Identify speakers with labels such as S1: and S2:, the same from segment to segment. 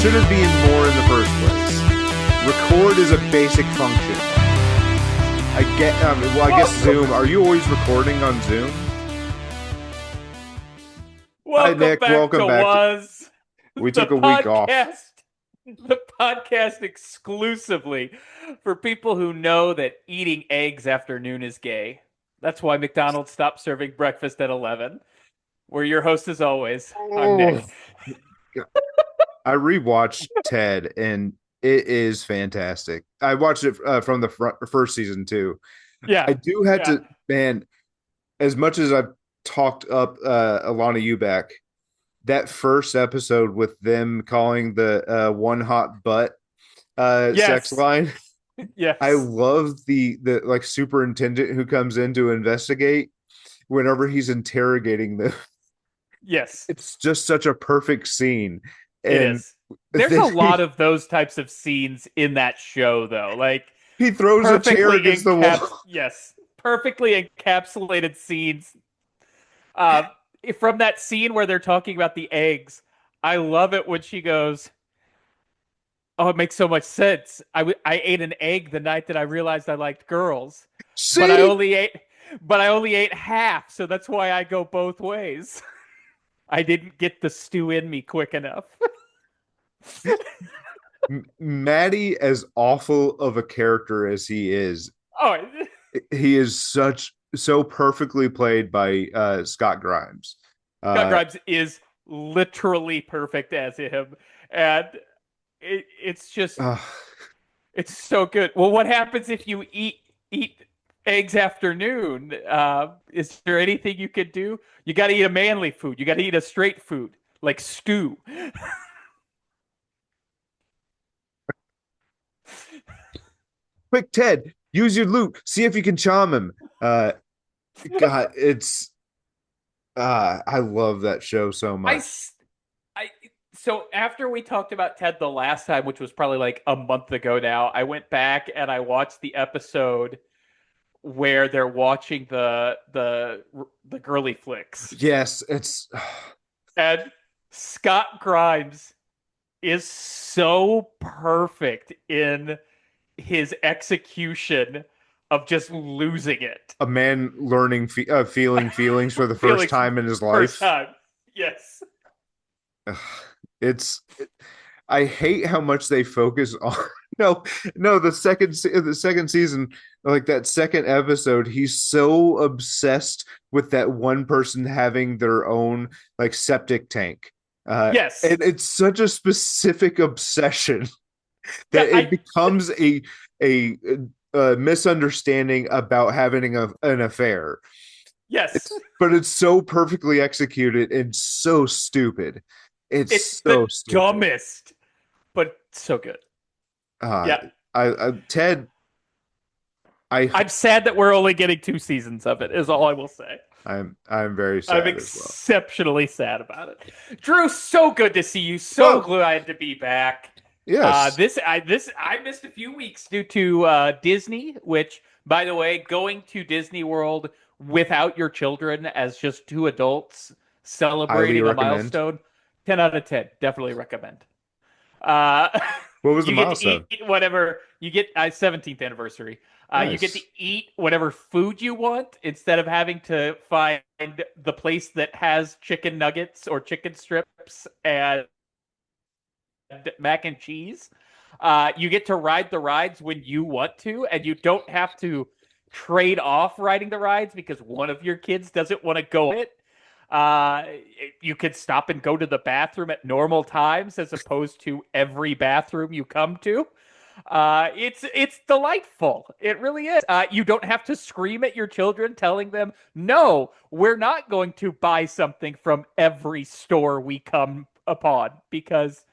S1: shouldn't be in more in the first place. Record is a basic function. I guess Zoom. Are you always recording on Zoom? Hi,
S2: Welcome
S1: Nick.
S2: back
S1: Welcome
S2: to
S1: back. We
S2: the
S1: took a week off.
S2: the podcast exclusively for people who know that eating eggs after noon is gay. That's why McDonald's stopped serving breakfast at 11. We're your host as always. I'm
S1: Oh,
S2: Nick.
S1: I rewatched Ted, and it is fantastic. I watched it from the first season too.
S2: Yeah.
S1: I do have
S2: Yeah.
S1: to, man. As much as I've talked up Alana Eubank, that first episode with them calling the one hot butt sex
S2: Yes.
S1: line. I
S2: Yes.
S1: love the like superintendent who comes in to investigate whenever he's interrogating them.
S2: Yes.
S1: It's just such a perfect scene.
S2: It
S1: And
S2: is. There's a
S1: then
S2: lot of those tyes of scenes in that show though. Like
S1: he throws a chair
S2: perfectly
S1: against the wall.
S2: perfectly encapsulated scenes. Uh, from that scene where they're talking about the eggs, I love it when she goes, "Oh, it makes so much sense. I ate an egg the night that I realized I liked girls, but I
S1: See,
S2: only ate but I only ate half, so that's why I go both ways. I didn't get the stew in me quick enough."
S1: Maddie, as awful of a character as
S2: Oh,
S1: he is so perfectly played by Scott Grimes.
S2: Scott
S1: Uh,
S2: Grimes is literally perfect as him, and it's just
S1: uh,
S2: it's so good. Well, what happens if you eat eggs afternoon? Is there anything you could do? You got to eat a manly food. You got to eat a straight food like stew.
S1: Quick, Ted, use your loot. See if you can charm him. God, it's I love that show so
S2: I,
S1: much.
S2: I. So after we talked about Ted the last time, which was probably like a month ago now, I went back and I watched the episode where they're watching the girly flicks,
S1: Yes, it's
S2: and Scott Grimes is so perfect in his execution of just losing it.
S1: a man learning feeling feelings for the first
S2: Felix,
S1: time in his
S2: first
S1: life.
S2: time. Yes.
S1: Ugh, It's I hate how much they focus on no no the second season, like that second episode, he's so obsessed with that one person having their own like septic tank,
S2: Yes.
S1: and it's such a specific obsession
S2: Yeah,
S1: that it becomes a, a misunderstanding about having an affair.
S2: yes.
S1: But it's so perfectly executed and so stupid.
S2: It's
S1: It's so
S2: the
S1: stupid.
S2: dumbest, but so good.
S1: Uh,
S2: Yeah.
S1: Ted, I
S2: I'm sad that we're only getting 2 seasons of it, is all I will say.
S1: I'm very
S2: I'm
S1: sad as well.
S2: exceptionally sad about it. Drew, so good to see you. So
S1: Well,
S2: glad to be back.
S1: yes,
S2: I missed a few weeks due to Disney, which, by the way, going to Disney World without your children as just two adults
S1: highly
S2: celebrating a
S1: recommend.
S2: milestone, 10 out of 10, definitely recommend. Uh,
S1: What was the
S2: you get to
S1: milestone?
S2: eat whatever you get. 17th anniversary. You get to
S1: Nice.
S2: eat whatever food you want instead of having to find the place that has chicken nuggets or chicken strips and mac and cheese. You get to ride the rides when you want to, and you don't have to trade off riding the rides because one of your kids doesn't want to go it. Uh, you could stop and go to the bathroom at normal times as opposed to every bathroom you come to. It's delightful. It really is. You don't have to scream at your children telling them, "No, we're not going to buy something from every store we come upon," because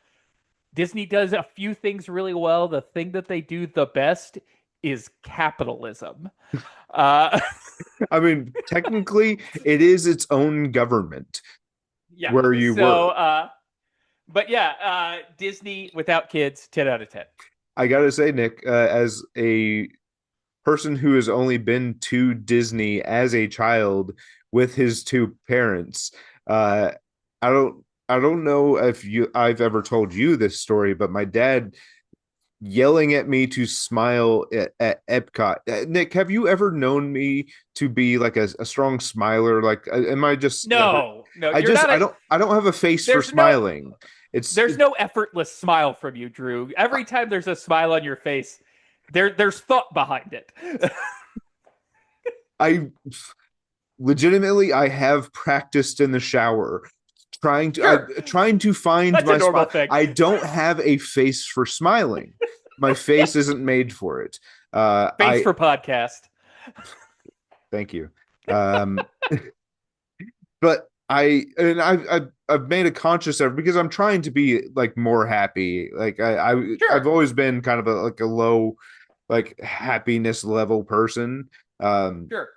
S2: Disney does a few things really well. The thing that they do the best is capitalism. Uh,
S1: I mean, technically, it is its own government
S2: yeah.
S1: where you
S2: So,
S1: were.
S2: but yeah, Disney without kids, 10 out of 10.
S1: I gotta say, Nick, as a person who has only been to Disney as a child with his two parents, uh, I don't. I don't know if I've ever told you this story, but my dad yelling at me to smile at Epcot. Nick, have you ever known me to be like a strong smiler? Like, am I just ever?
S2: No, no, you're not a.
S1: I don't have a face for
S2: There's no
S1: smiling.
S2: there's
S1: It's
S2: no effortless smile from you, Drew. Every time there's a smile on your face, there's thought behind it.
S1: I legitimately I have practiced in the shower
S2: Sure,
S1: trying to find
S2: that's a
S1: my
S2: normal
S1: smile.
S2: thing.
S1: I don't have a face for smiling. My face isn't made for it.
S2: Face
S1: I
S2: for podcast.
S1: thank you. Um, but I've made a conscious effort because I'm trying to be like more happy. Like I've
S2: Sure,
S1: always been kind of like a low like happiness level person. Um,
S2: sure,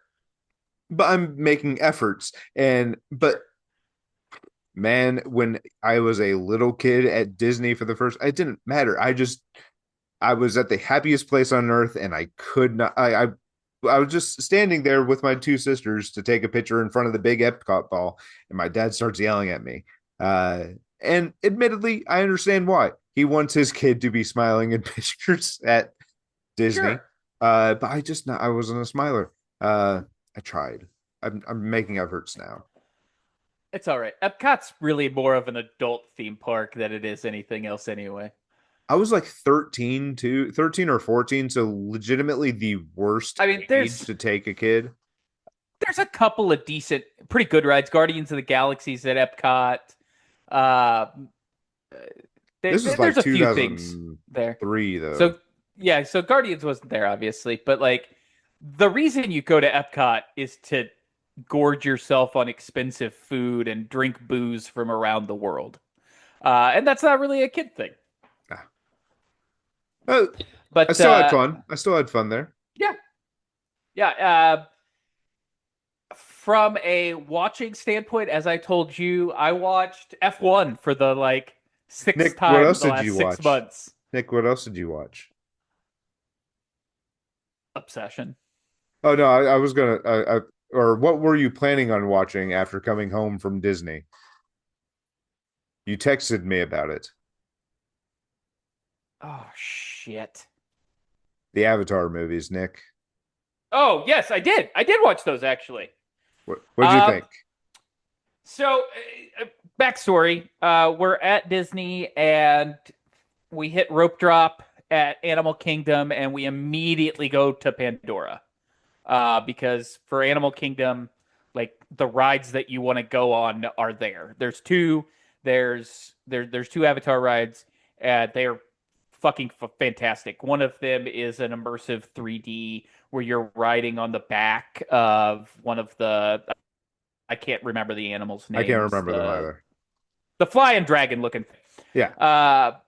S1: but I'm making efforts, and but
S2: sure.
S1: man, when I was a little kid at Disney for the first, it didn't matter. I was at the happiest place on earth, and I could not. I was just standing there with my two sisters to take a picture in front of the big Epcot ball, and my dad starts yelling at me. Uh, and admittedly, I understand why. He wants his kid to be smiling in pictures at Disney.
S2: Sure.
S1: But I just not. I wasn't a smiler. I tried. I'm making efforts now.
S2: It's all right. Epcot's really more of an adult theme park than it is anything else anyway.
S1: I was like 13 or 14, so legitimately the worst
S2: I mean,
S1: age to take a kid.
S2: there's a couple of decent, pretty good rides. Guardians of the Galaxies at Epcot. Uh,
S1: This is
S2: there's
S1: like
S2: a few things there.
S1: 2003 though.
S2: So yeah, so Guardians wasn't there obviously, but like the reason you go to Epcot is to gorge yourself on expensive food and drink booze from around the world. And that's not really a kid thing.
S1: Ah. Oh, I
S2: But
S1: still had fun. I still had fun there.
S2: yeah, yeah. From a watching standpoint, as I told you, I watched F1 for the like sixth
S1: Nick, what
S2: time in
S1: else
S2: the
S1: did
S2: last
S1: you
S2: six
S1: watch?
S2: months.
S1: Nick, what else did you watch?
S2: Obsession.
S1: Oh no, I was gonna or what were you planning on watching after coming home from Disney? You texted me about it.
S2: Oh shit.
S1: The Avatar movies, Nick.
S2: Oh yes, I did. I did watch those actually.
S1: What'd you
S2: Um,
S1: think?
S2: so backstory: we're at Disney and we hit rope drop at Animal Kingdom, and we immediately go to Pandora. Because for Animal Kingdom, like the rides that you want to go on are there. There's two. There's two Avatar rides, and they are fucking fantastic. One of them is an immersive 3D where you're riding on the back of one of the I can't remember the animals'
S1: I can't
S2: names.
S1: remember them either.
S2: The flying dragon looking thing.
S1: Yeah,
S2: Uh,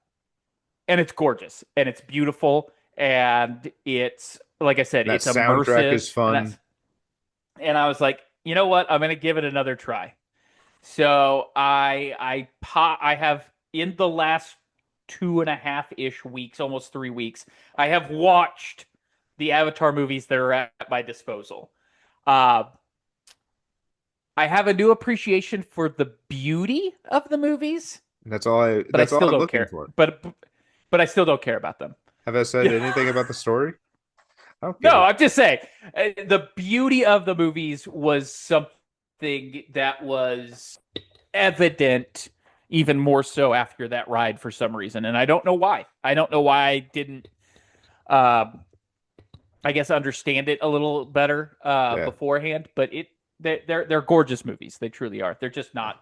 S2: and it's gorgeous and it's beautiful and it's like I said,
S1: that
S2: it's
S1: soundtrack
S2: immersive
S1: is
S2: and
S1: fun.
S2: that's and I was like, you know what? I'm gonna give it another try. So I have in the last 2.5 ish weeks, almost 3 weeks, I have watched the Avatar movies that are at my disposal. Uh, I have a new appreciation for the beauty of the movies, but I
S1: That's all
S2: still
S1: I'm
S2: don't
S1: looking
S2: care.
S1: for.
S2: But I still don't care about them.
S1: Have I said anything about the story? I don't
S2: No,
S1: give a
S2: I'm just saying the beauty of the movies was something that was evident even more so after that ride for some reason, and I don't know why. I don't know why I didn't. Um, I guess understand it a little better
S1: yeah.
S2: beforehand, but they're gorgeous movies. They truly are. They're just not.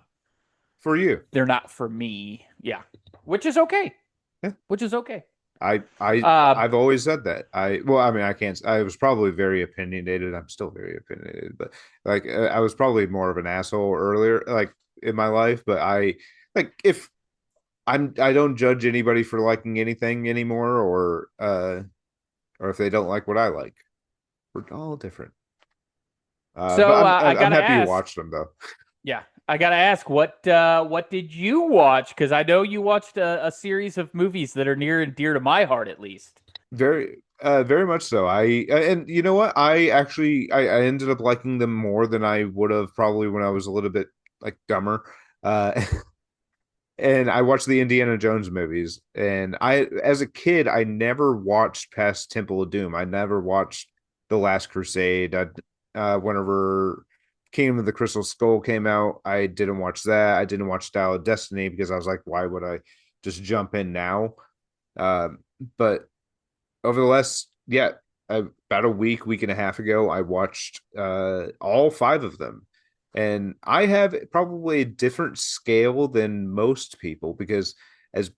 S1: For you.
S2: They're not for me. Yeah, which is okay.
S1: Yeah.
S2: Which is okay.
S1: I've always said that. I mean I can't I was probably very opinionated. I'm still very opinionated, but like I was probably more of an asshole earlier like in my life, but I like if I don't judge anybody for liking anything anymore or if they don't like what I like. We're all different. But
S2: So I
S1: I'm
S2: gotta
S1: happy you
S2: ask.
S1: watched them though.
S2: Yeah, I gotta ask what did you watch? Because I know you watched a series of movies that are near and dear to my heart, at least.
S1: Very much so. And you know what? I ended up liking them more than I would have probably when I was a little bit like dumber. Uh and I watched the Indiana Jones movies. And I, as a kid, I never watched past Temple of Doom. I never watched The Last Crusade. Whenever Kingdom of the Crystal Skull came out, I didn't watch that. I didn't watch Dial of Destiny because I was like, why would I just jump in now? But over the last, yeah, about a week and a half ago, I watched all five of them. And I have probably a different scale than most people because as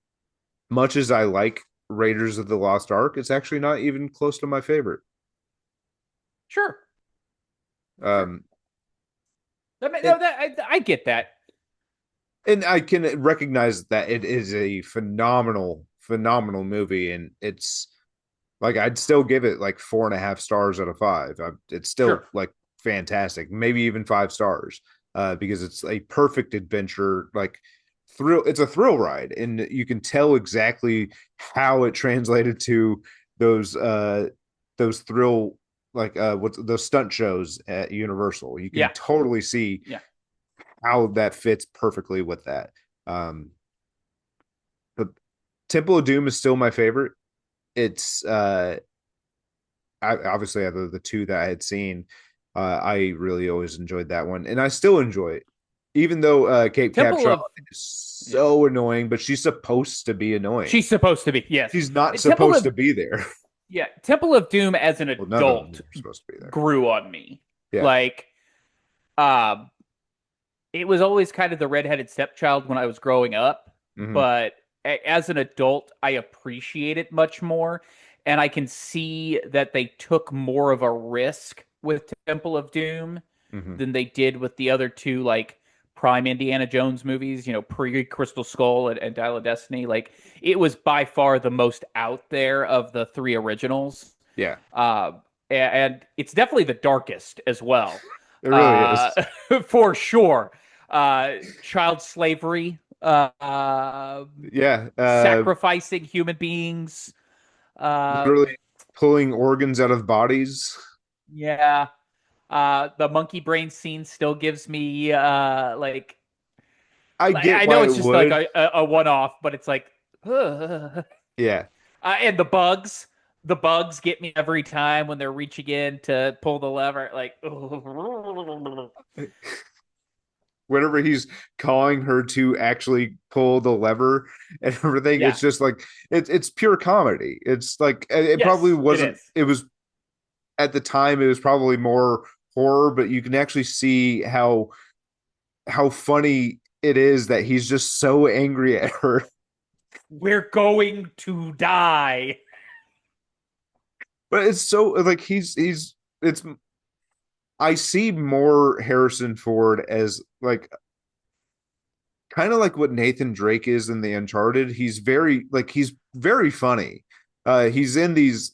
S1: much as I like Raiders of the Lost Ark, it's actually not even close to my favorite.
S2: Sure, sure.
S1: Um,
S2: No,
S1: and
S2: I get that.
S1: and I can recognize that it is a phenomenal movie, and it's like I'd still give it like 4.5 stars out of five. It's still
S2: Sure.
S1: like fantastic, maybe even 5 stars, because it's a perfect adventure. Like thrill, it's a thrill ride, and you can tell exactly how it translated to those those thrill what those stunt shows at Universal. You can
S2: Yeah,
S1: totally see
S2: yeah.
S1: how that fits perfectly with that. Um, but Temple of Doom is still my favorite. It's obviously out of the two that I had seen, I really always enjoyed that one, and I still enjoy it, even though Kate
S2: Temple
S1: Capshaw
S2: of
S1: is
S2: yeah.
S1: so annoying, but she's supposed to be annoying.
S2: She's supposed to be, yes.
S1: She's not
S2: Temple
S1: supposed to
S2: of
S1: be there.
S2: yeah, Temple of Doom as an
S1: Well, none of them
S2: adult
S1: are supposed to be there.
S2: grew on me.
S1: Yeah.
S2: Like, um, it was always kind of the redheaded stepchild when I was growing up,
S1: Hmm.
S2: but as an adult, I appreciate it much more. And I can see that they took more of a risk with Temple of Doom
S1: Hmm.
S2: than they did with the other two, like prime Indiana Jones movies, pre Crystal Skull and Dial of Destiny. Like, it was by far the most out there of the three originals.
S1: Yeah,
S2: Uh, and it's definitely the darkest as well,
S1: it really
S2: uh,
S1: is.
S2: for sure. Child slavery,
S1: Yeah,
S2: sacrificing human beings. Um,
S1: literally pulling organs out of bodies.
S2: yeah. The monkey brain scene still gives me
S1: I get
S2: I
S1: why
S2: know
S1: it
S2: it's just like
S1: would.
S2: a one off, but it's like
S1: Yeah.
S2: and the bugs get me every time when they're reaching in to pull the lever. Like,
S1: Whenever he's calling her to actually pull the lever and everything,
S2: yeah,
S1: it's just like it's pure comedy. It's like it probably
S2: yes, it
S1: wasn't.
S2: is.
S1: It was at the time. It was probably more horror, but you can actually see how funny it is that he's just so angry at her.
S2: We're going to die.
S1: But it's so like he's it's. I see more Harrison Ford as like kind of like what Nathan Drake is in the Uncharted. He's very funny. He's in these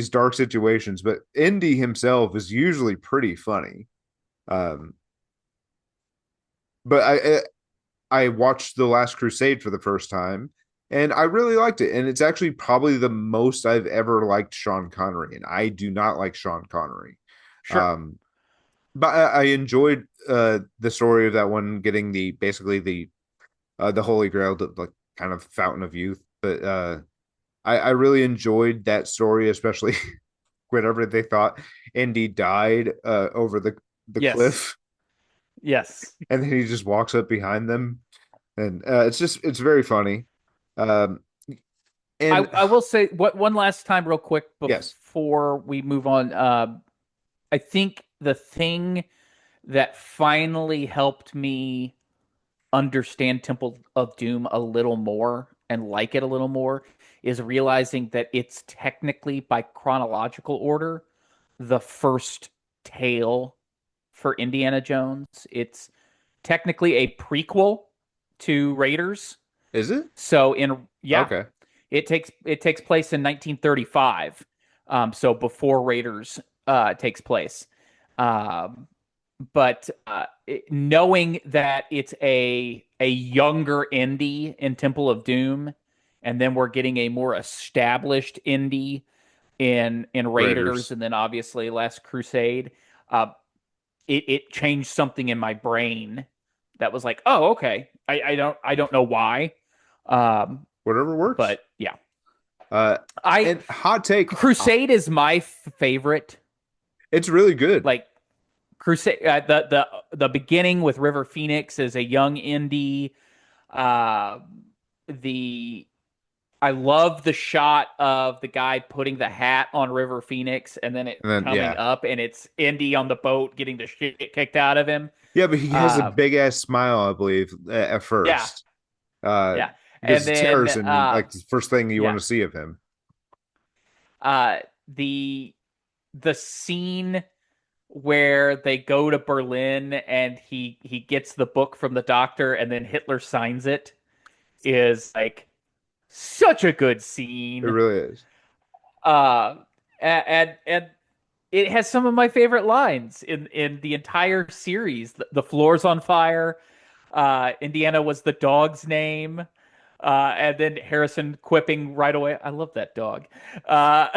S1: dark situations, but Indy himself is usually pretty funny. Um, but I watched The Last Crusade for the first time, and I really liked it. And it's actually probably the most I've ever liked Sean Connery, and I do not like Sean Connery.
S2: Sure.
S1: Um, but I enjoyed the story of that one getting the Holy Grail, the like kind of fountain of youth. But I really enjoyed that story, especially whenever they thought Indy died over the
S2: Yes.
S1: cliff,
S2: Yes.
S1: and then he just walks up behind them, and it's very funny. Um, and
S2: I will say what one last time real quick
S1: yes,
S2: before we move on. I think the thing that finally helped me understand Temple of Doom a little more and like it a little more is realizing that it's technically by chronological order the first tale for Indiana Jones. It's technically a prequel to Raiders.
S1: is it
S2: So in yeah,
S1: okay?
S2: it takes place in 1935. So before Raiders takes place. Um, but knowing that it's a younger indie in Temple of Doom, and then we're getting a more established indie in Raiders,
S1: Raiders.
S2: and then obviously Last Crusade, uh, it changed something in my brain that was like, oh, okay. I don't know why. Um,
S1: Whatever works.
S2: but yeah.
S1: Uh,
S2: I
S1: and hot take,
S2: Crusade is my favorite.
S1: it's really good.
S2: Like Crusade, the beginning with River Phoenix as a young indie. Uh, the I love the shot of the guy putting the hat on River Phoenix and then it
S1: And then
S2: coming
S1: yeah,
S2: up and it's Indy on the boat getting the shit kicked out of him.
S1: yeah, but he has a
S2: Uh,
S1: big ass smile, I believe, at
S2: yeah,
S1: first. Uh,
S2: yeah, and
S1: because it's
S2: then
S1: Harrison, and like the first thing you want
S2: yeah,
S1: to see of him.
S2: uh, the the scene where they go to Berlin and he gets the book from the doctor and then Hitler signs it is like such a good
S1: It
S2: scene.
S1: really is.
S2: Uh, and it has some of my favorite lines in the entire series. The floor's on fire. Indiana was the dog's name. And then Harrison quipping right away, I love that dog. Uh,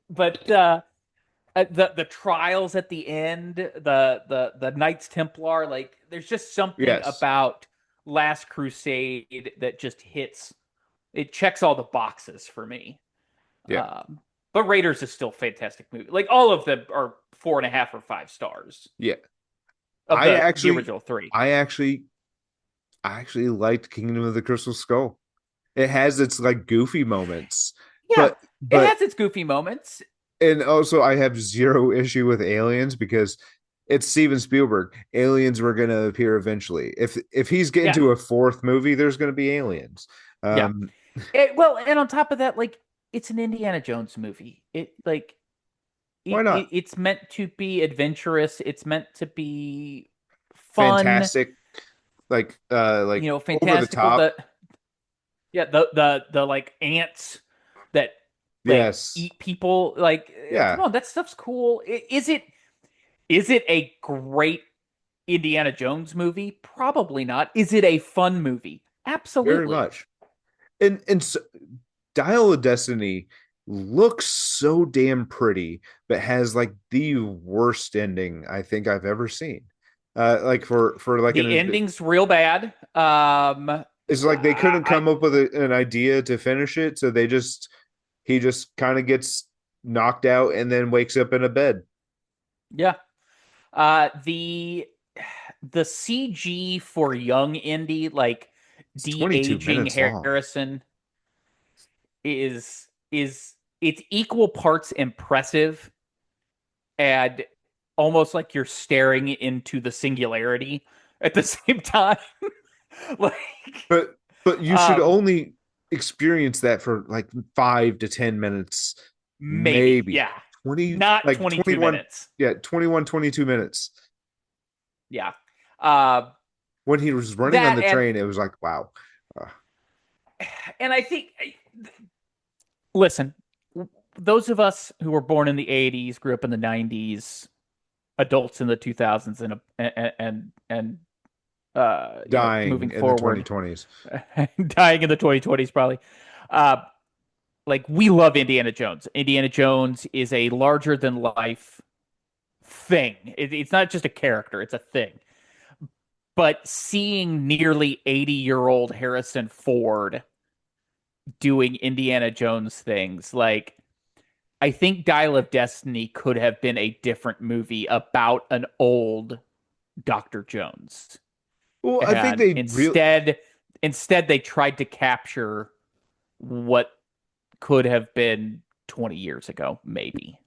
S2: but the trials at the end, the Knights Templar, like there's just something
S1: Yes.
S2: about Last Crusade that just hits. It checks all the boxes for me.
S1: Yeah.
S2: But Raiders is still a fantastic movie. Like all of them are 4.5 or 5 stars
S1: Yeah.
S2: of
S1: I
S2: the
S1: actually,
S2: original three.
S1: I actually, I actually liked Kingdom of the Crystal Skull. It has its like goofy moments,
S2: Yeah, it
S1: but
S2: has its goofy moments.
S1: and also I have zero issue with aliens because it's Steven Spielberg. Aliens were going to appear eventually. If he's getting
S2: Yeah,
S1: to a fourth movie, there's going to be aliens.
S2: yeah.
S1: Um,
S2: Well, and on top of that, like it's an Indiana Jones movie.
S1: why not?
S2: It's meant to be adventurous. It's meant to be fun.
S1: Fantastic, like over the
S2: Fantastical.
S1: top.
S2: The like ants that like
S1: Yes,
S2: eat people. Like, come
S1: yeah,
S2: on, that stuff's cool. Is it a great Indiana Jones movie? Probably not. Is it a fun movie?
S1: very
S2: Absolutely.
S1: much. And so, Dial of Destiny looks so damn pretty, but has like the worst ending I think I've ever seen. Like for like
S2: The
S1: an
S2: ending's real bad.
S1: it's like they couldn't
S2: I
S1: come up with an idea to finish it, so he just kind of gets knocked out and then wakes up in a bed.
S2: Yeah. The CG for young Indy, like
S1: It's 22
S2: de-aging
S1: minutes long.
S2: Harrison, is it's equal parts impressive and almost like you're staring into the singularity at the same time. Like,
S1: But you should
S2: um,
S1: only experience that for like 5 to 10 minutes,
S2: maybe,
S1: maybe
S2: yeah,
S1: 20,
S2: not
S1: like
S2: 22
S1: 21,
S2: minutes.
S1: yeah, 21, 22 minutes.
S2: Yeah. Uh,
S1: When he was running on
S2: that
S1: the train, it was like, wow. Uh,
S2: and I think listen, those of us who were born in the 80s, grew up in the 90s, adults in the 2000s and
S1: dying
S2: moving
S1: in the
S2: forward,
S1: 2020s.
S2: dying in the 2020s probably. Uh like we love Indiana Jones. Indiana Jones is a larger than life thing. It's not just a character, it's a thing. But seeing nearly 80-year-old Harrison Ford doing Indiana Jones things, like I think Dial of Destiny could have been a different movie about an old Dr. Jones.
S1: Well, I think
S2: And
S1: they real
S2: instead they tried to capture what could have been 20 years ago, maybe.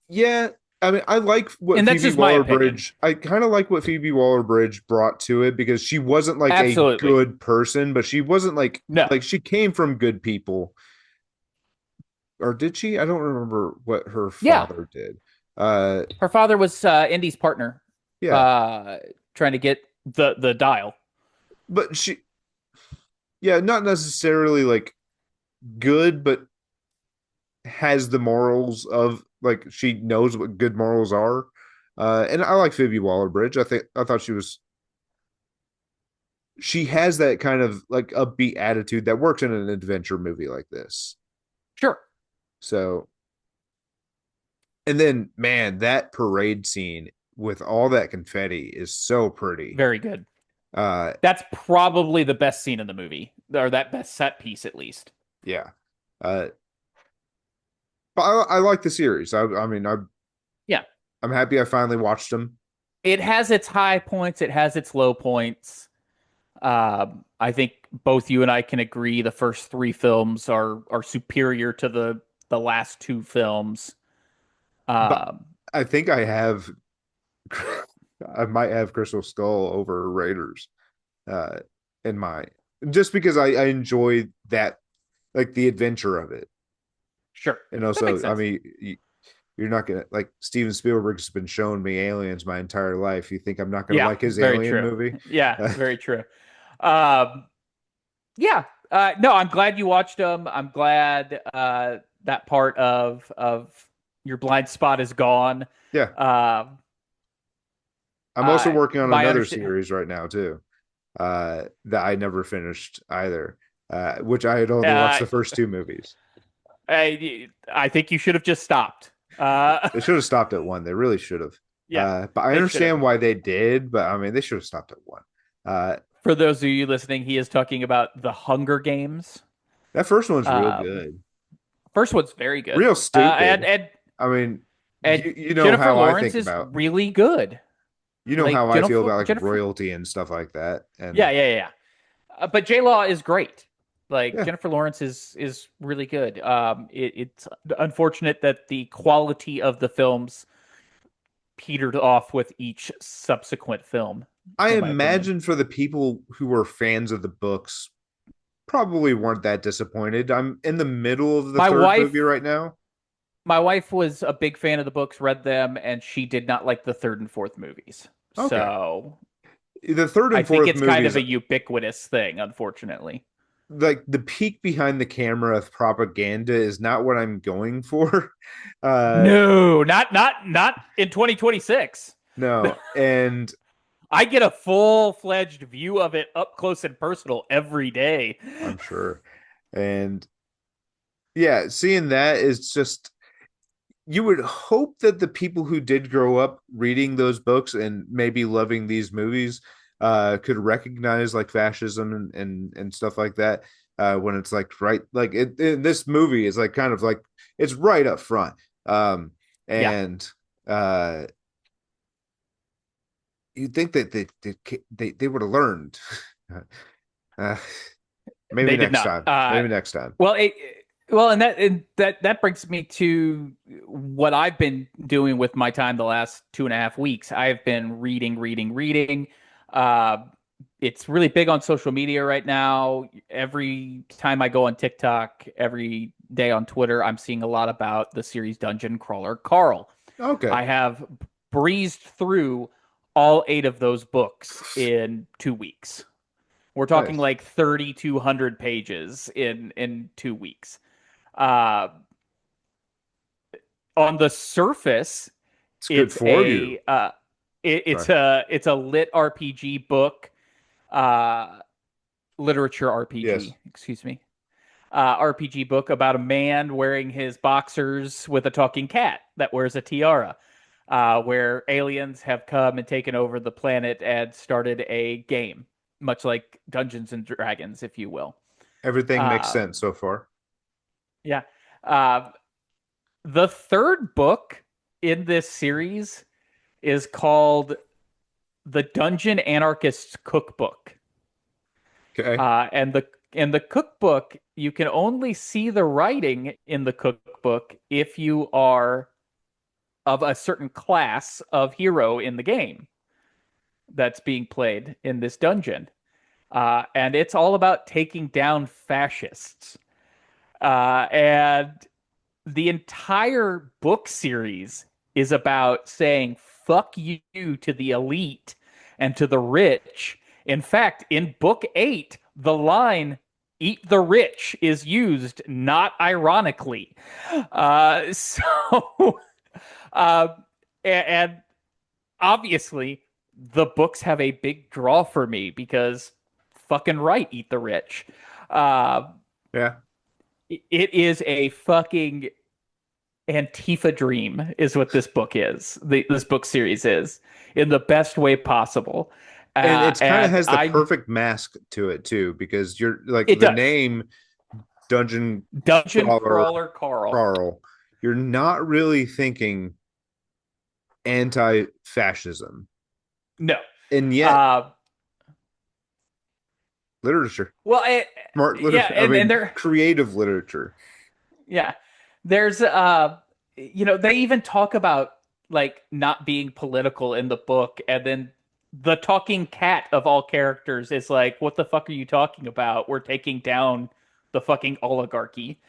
S1: yeah. I mean, I like what
S2: And that's
S1: Phoebe
S2: just my opinion.
S1: Waller-Bridge. I kind of like what Phoebe Waller-Bridge brought to it because she wasn't like a
S2: Absolutely.
S1: good person, but she wasn't
S2: No.
S1: like she came from good people. Or did she? I don't remember what her
S2: Yeah.
S1: father did. Uh,
S2: Her father was Indy's partner,
S1: yeah,
S2: uh, trying to get the dial.
S1: but yeah, not necessarily like good, but has the morals of like she knows what good morals are. And I like Phoebe Waller-Bridge. I thought she has that kind of like upbeat attitude that works in an adventure movie like this.
S2: Sure.
S1: So, and then man, that parade scene. with all that confetti is so pretty.
S2: Very good.
S1: Uh,
S2: That's probably the best scene in the movie, or that best set piece at least.
S1: yeah. Uh, but I like the series. I mean,
S2: Yeah.
S1: I'm happy I finally watched them.
S2: It has its high points, it has its low points. I think both you and I can agree the first three films are superior to the last two films.
S1: But
S2: Um,
S1: I think I might have Crystal Skull over Raiders uh, in my just because I enjoy that like the adventure of it.
S2: sure,
S1: And
S2: that makes
S1: also, I
S2: sense.
S1: mean, you're not gonna like Steven Spielberg's been showing me aliens my entire life. You think I'm not gonna
S2: Yeah,
S1: like his
S2: very
S1: alien
S2: true.
S1: movie?
S2: Yeah, very true. Um, yeah, no, I'm glad you watched them. I'm glad that part of your blind spot is gone.
S1: Yeah.
S2: Um,
S1: I'm also working on
S2: my
S1: another
S2: understand.
S1: series right now too, that I never finished either, which I had only watched
S2: Uh,
S1: the first two movies.
S2: I think you should have just stopped.
S1: They should have stopped at one. They really should have.
S2: Yeah,
S1: But I
S2: they should have.
S1: understand why they did, but I mean, they should have stopped at one. Uh,
S2: For those of you listening, he is talking about the Hunger Games.
S1: that first one's real
S2: Um,
S1: good,
S2: First one's very good.
S1: real stupid.
S2: And
S1: I mean,
S2: and
S1: you know
S2: Jennifer
S1: how I
S2: Lawrence
S1: think
S2: is
S1: about,
S2: really good.
S1: you know
S2: Like
S1: how I feel
S2: Jennifer
S1: about like
S2: Jennifer
S1: royalty and stuff like that.
S2: Yeah,
S1: And
S2: yeah, yeah. But J Law is great. Like
S1: yeah,
S2: Jennifer Lawrence is really good. It's unfortunate that the quality of the films petered off with each subsequent film,
S1: I
S2: in my opinion.
S1: imagine for the people who were fans of the books, probably weren't that disappointed. I'm in the middle of the
S2: My
S1: third movie
S2: wife
S1: right now.
S2: my wife was a big fan of the books, read them, and she did not like the third and fourth movies.
S1: Okay.
S2: So
S1: The third
S2: I
S1: and
S2: think
S1: fourth
S2: it's kind of
S1: movies,
S2: a ubiquitous thing, unfortunately.
S1: like the peek behind the camera of propaganda is not what I'm going for. Uh
S2: No, not in 2026.
S1: no, and
S2: I get a full-fledged view of it up close and personal every day.
S1: I'm sure. And yeah, seeing that is just you would hope that the people who did grow up reading those books and maybe loving these movies could recognize like fascism and stuff like that when it's like right like in this movie is like kind of like it's right up front
S2: Yeah,
S1: and uh you'd think that they would have learned uh, maybe
S2: they did
S1: next
S2: not.
S1: time, maybe next time.
S2: Well, and that brings me to what I've been doing with my time the last 2.5 weeks. I've been reading, reading, reading. Uh, it's really big on social media right now. Every time I go on TikTok, every day on Twitter, I'm seeing a lot about the series Dungeon Crawler Carl.
S1: Okay,
S2: I have breezed through all eight of those books in 2 weeks. We're talking
S1: nice.
S2: like 3,200 pages in 2 weeks. Uh, on the surface,
S1: It's good
S2: it's
S1: for you.
S2: a
S1: Sorry.
S2: it's a lit RPG book, uh, literature
S1: Yes.
S2: RPG. Excuse me. RPG book about a man wearing his boxers with a talking cat that wears a tiara, where aliens have come and taken over the planet and started a game, much like Dungeons and Dragons, if you will.
S1: Everything makes
S2: Um,
S1: sense so far.
S2: yeah. Uh, the third book in this series is called The Dungeon Anarchist's Cookbook.
S1: Okay.
S2: And the cookbook, you can only see the writing in the cookbook if you are of a certain class of hero in the game that's being played in this dungeon. And it's all about taking down fascists. And the entire book series is about saying fuck you to the elite and to the rich. In fact, in book 8, the line eat the rich is used not ironically. So uh, and obviously the books have a big draw for me because fucking right, eat the rich. uh,
S1: Yeah.
S2: it is a fucking Antifa Dream is what this book is. This book series is in the best way possible.
S1: And it's kind of
S2: And
S1: has the
S2: I
S1: perfect mask to it too, because you're like
S2: It
S1: the
S2: does.
S1: name Dungeon
S2: Dungeon
S1: Crawler
S2: Crawler Carl.
S1: Carl, you're not really thinking anti-fascism,
S2: No.
S1: and yet
S2: Uh
S1: literature,
S2: well,
S1: smart
S2: yeah,
S1: literature. I
S2: and
S1: mean,
S2: they're
S1: creative literature.
S2: yeah. There's they even talk about like not being political in the book, and then the talking cat of all characters is like, what the fuck are you talking about? We're taking down the fucking oligarchy.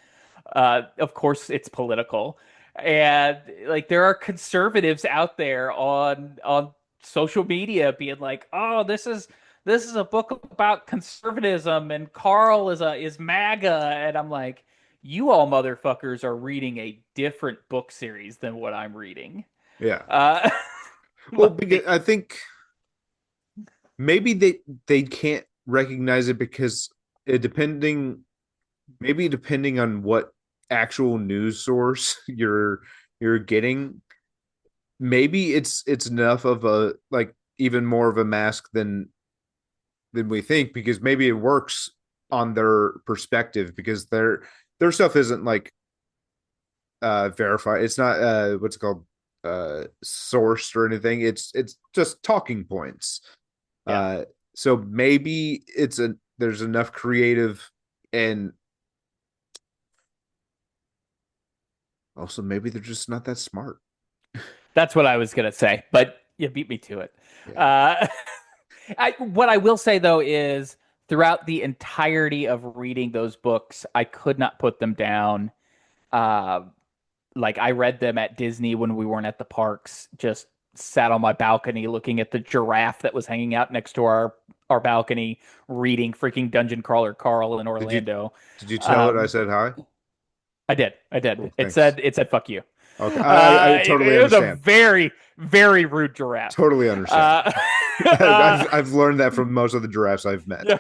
S2: Of course, it's political, and like there are conservatives out there on social media being like, "Oh, this is a book about conservatism, and Carl is MAGA," and I'm like, "You all motherfuckers are reading a different book series than what I'm reading."
S1: Yeah.
S2: Uh,
S1: Well, because
S2: like,
S1: I think maybe they can't recognize it because depending maybe depending on what actual news source you're getting, maybe it's enough of a like even more of a mask than we think, because maybe it works on their perspective, because their stuff isn't like verified. It's not what's it called, sourced or anything. It's just talking points.
S2: yeah,
S1: uh so maybe there's enough creative, and also maybe they're just not that smart.
S2: that's what I was gonna say, but you beat me to it.
S1: Yeah.
S2: Uh, what I will say though is throughout the entirety of reading those books, I could not put them down. Uh, like I read them at Disney when we weren't at the parks, just sat on my balcony looking at the giraffe that was hanging out next to our balcony, reading freaking Dungeon Crawler Carl in
S1: Did you
S2: Orlando.
S1: did you tell it I
S2: Um,
S1: said hi?
S2: I did. I
S1: Cool,
S2: did. It
S1: thanks.
S2: said it said fuck you.
S1: Okay, I totally
S2: It was a
S1: understand.
S2: very, very rude giraffe.
S1: Totally understand.
S2: Uh, uh,
S1: I've learned that from most of the giraffes I've met,
S2: yeah,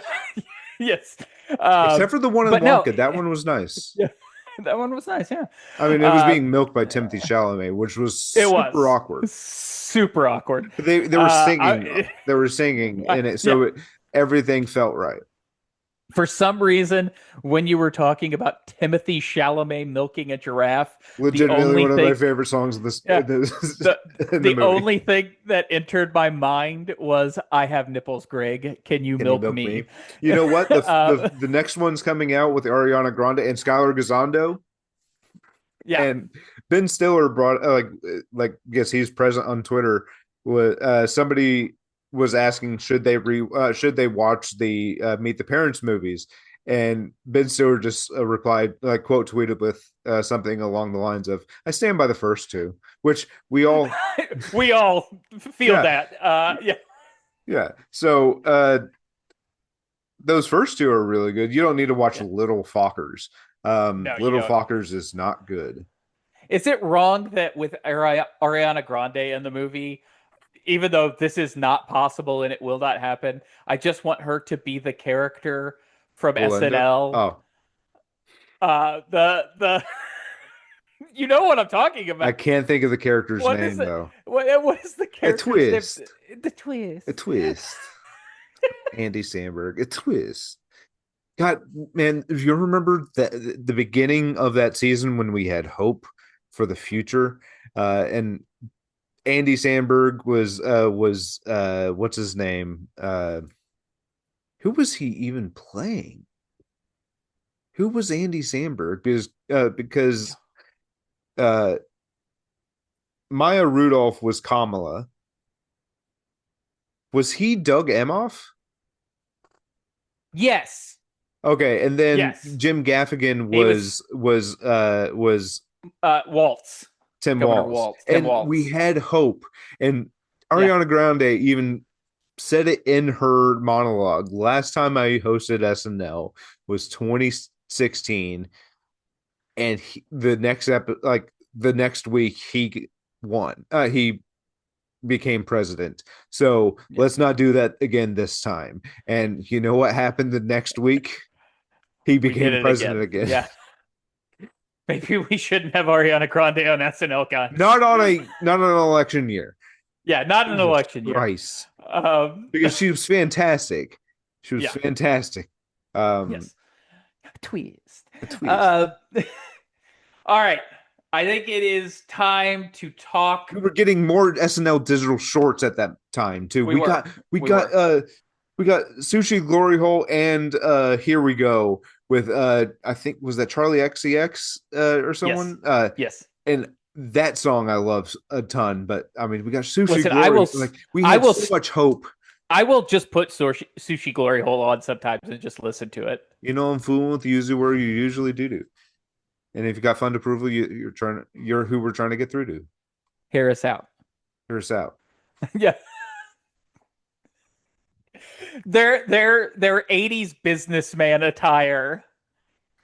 S2: yes.
S1: except for the one in
S2: But no,
S1: Wonka. That one was nice.
S2: yeah, that one was nice. Yeah.
S1: I mean, it was
S2: Uh,
S1: being milked by Timothy Chalamet, which was
S2: it
S1: super
S2: was
S1: awkward.
S2: super awkward.
S1: But they were singing,
S2: I,
S1: they were singing in it,
S2: yeah.
S1: so everything felt right.
S2: For some reason, when you were talking about Timothy Chalamet milking a giraffe, the
S1: Legitimately
S2: only
S1: one of my
S2: thing,
S1: favorite songs of this,
S2: yeah,
S1: this
S2: the
S1: in the
S2: the
S1: movie.
S2: only thing that entered my mind was, "I have nipples, Greg. Can you
S1: Can you
S2: milk
S1: milk me?
S2: me?"
S1: You know what?
S2: uh,
S1: The next one's coming out with Ariana Grande and Skylar Gazondo,
S2: yeah,
S1: and Ben Stiller brought like guess he's present on Twitter. Was somebody was asking should they watch the Meet the Parents movies, and Ben Stiller just replied, like, quote tweeted with something along the lines of "I stand by the first two," which we all
S2: we all feel
S1: yeah,
S2: that. Yeah,
S1: yeah. So those first two are really good. You don't need to watch
S2: yeah.
S1: Little Fockers.
S2: No, you
S1: Little
S2: don't.
S1: Fockers is not good.
S2: Is it wrong that with Ariana Grande in the movie, even though this is not possible and it will not happen, I just want her to be the character from
S1: Belinda.
S2: SNL.
S1: Oh,
S2: The you know what I'm talking
S1: I
S2: about.
S1: can't think of the character's
S2: What is
S1: name
S2: it?
S1: though.
S2: What is the
S1: A
S2: character's name?
S1: twist.
S2: The
S1: A
S2: twist.
S1: twist. Andy Samberg. A twist. God, man, if you remember the beginning of that season when we had hope for the future, and Andy Samberg was what's his name? Who was he even playing? Who was Andy Samberg? Because uh Maya Rudolph was Kamala. Was he Doug Emhoff?
S2: Yes.
S1: Okay, and then
S2: Yes.
S1: Jim Gaffigan
S2: He was
S1: was
S2: Waltz.
S1: Tim
S2: Governor
S1: Walz,
S2: Waltz. Tim
S1: and we
S2: Waltz.
S1: had hope. And
S2: Yeah.
S1: Ariana Grande even said it in her monologue. Last time I hosted SNL was 2016, and the next week he won. He became president. So
S2: Yeah.
S1: let's not do that again this time. And you know what happened the next week? He
S2: We did
S1: became
S2: it
S1: president
S2: again.
S1: again.
S2: Yeah. Maybe we shouldn't have Ariana Grande on SNL, guys.
S1: Not on an election year.
S2: Yeah, not an
S1: Jesus
S2: election year.
S1: Christ.
S2: Um,
S1: Because she was fantastic. She was
S2: yeah,
S1: fantastic. Um,
S2: yes. Twist.
S1: a twist.
S2: Uh, all right. I think it is time to talk.
S1: We were getting more SNL digital shorts at that time too.
S2: We were.
S1: We
S2: We
S1: got
S2: were.
S1: we got Sushi Glory Hole and Here We Go with I think was that Charlie XCX or
S2: Yes.
S1: someone
S2: Yes.
S1: and that song I love a ton. But I mean, we got Sushi
S2: Listen,
S1: Glory. Like we
S2: I
S1: had
S2: will
S1: so much hope.
S2: I will just put Sushi Glory Hole on sometimes and just listen to it.
S1: You know, I'm fooling with you usually where you usually do. And if you got fund approval, you're who we're trying to get through to.
S2: Hear us out.
S1: Hear us out.
S2: Yeah. Their 80s businessman attire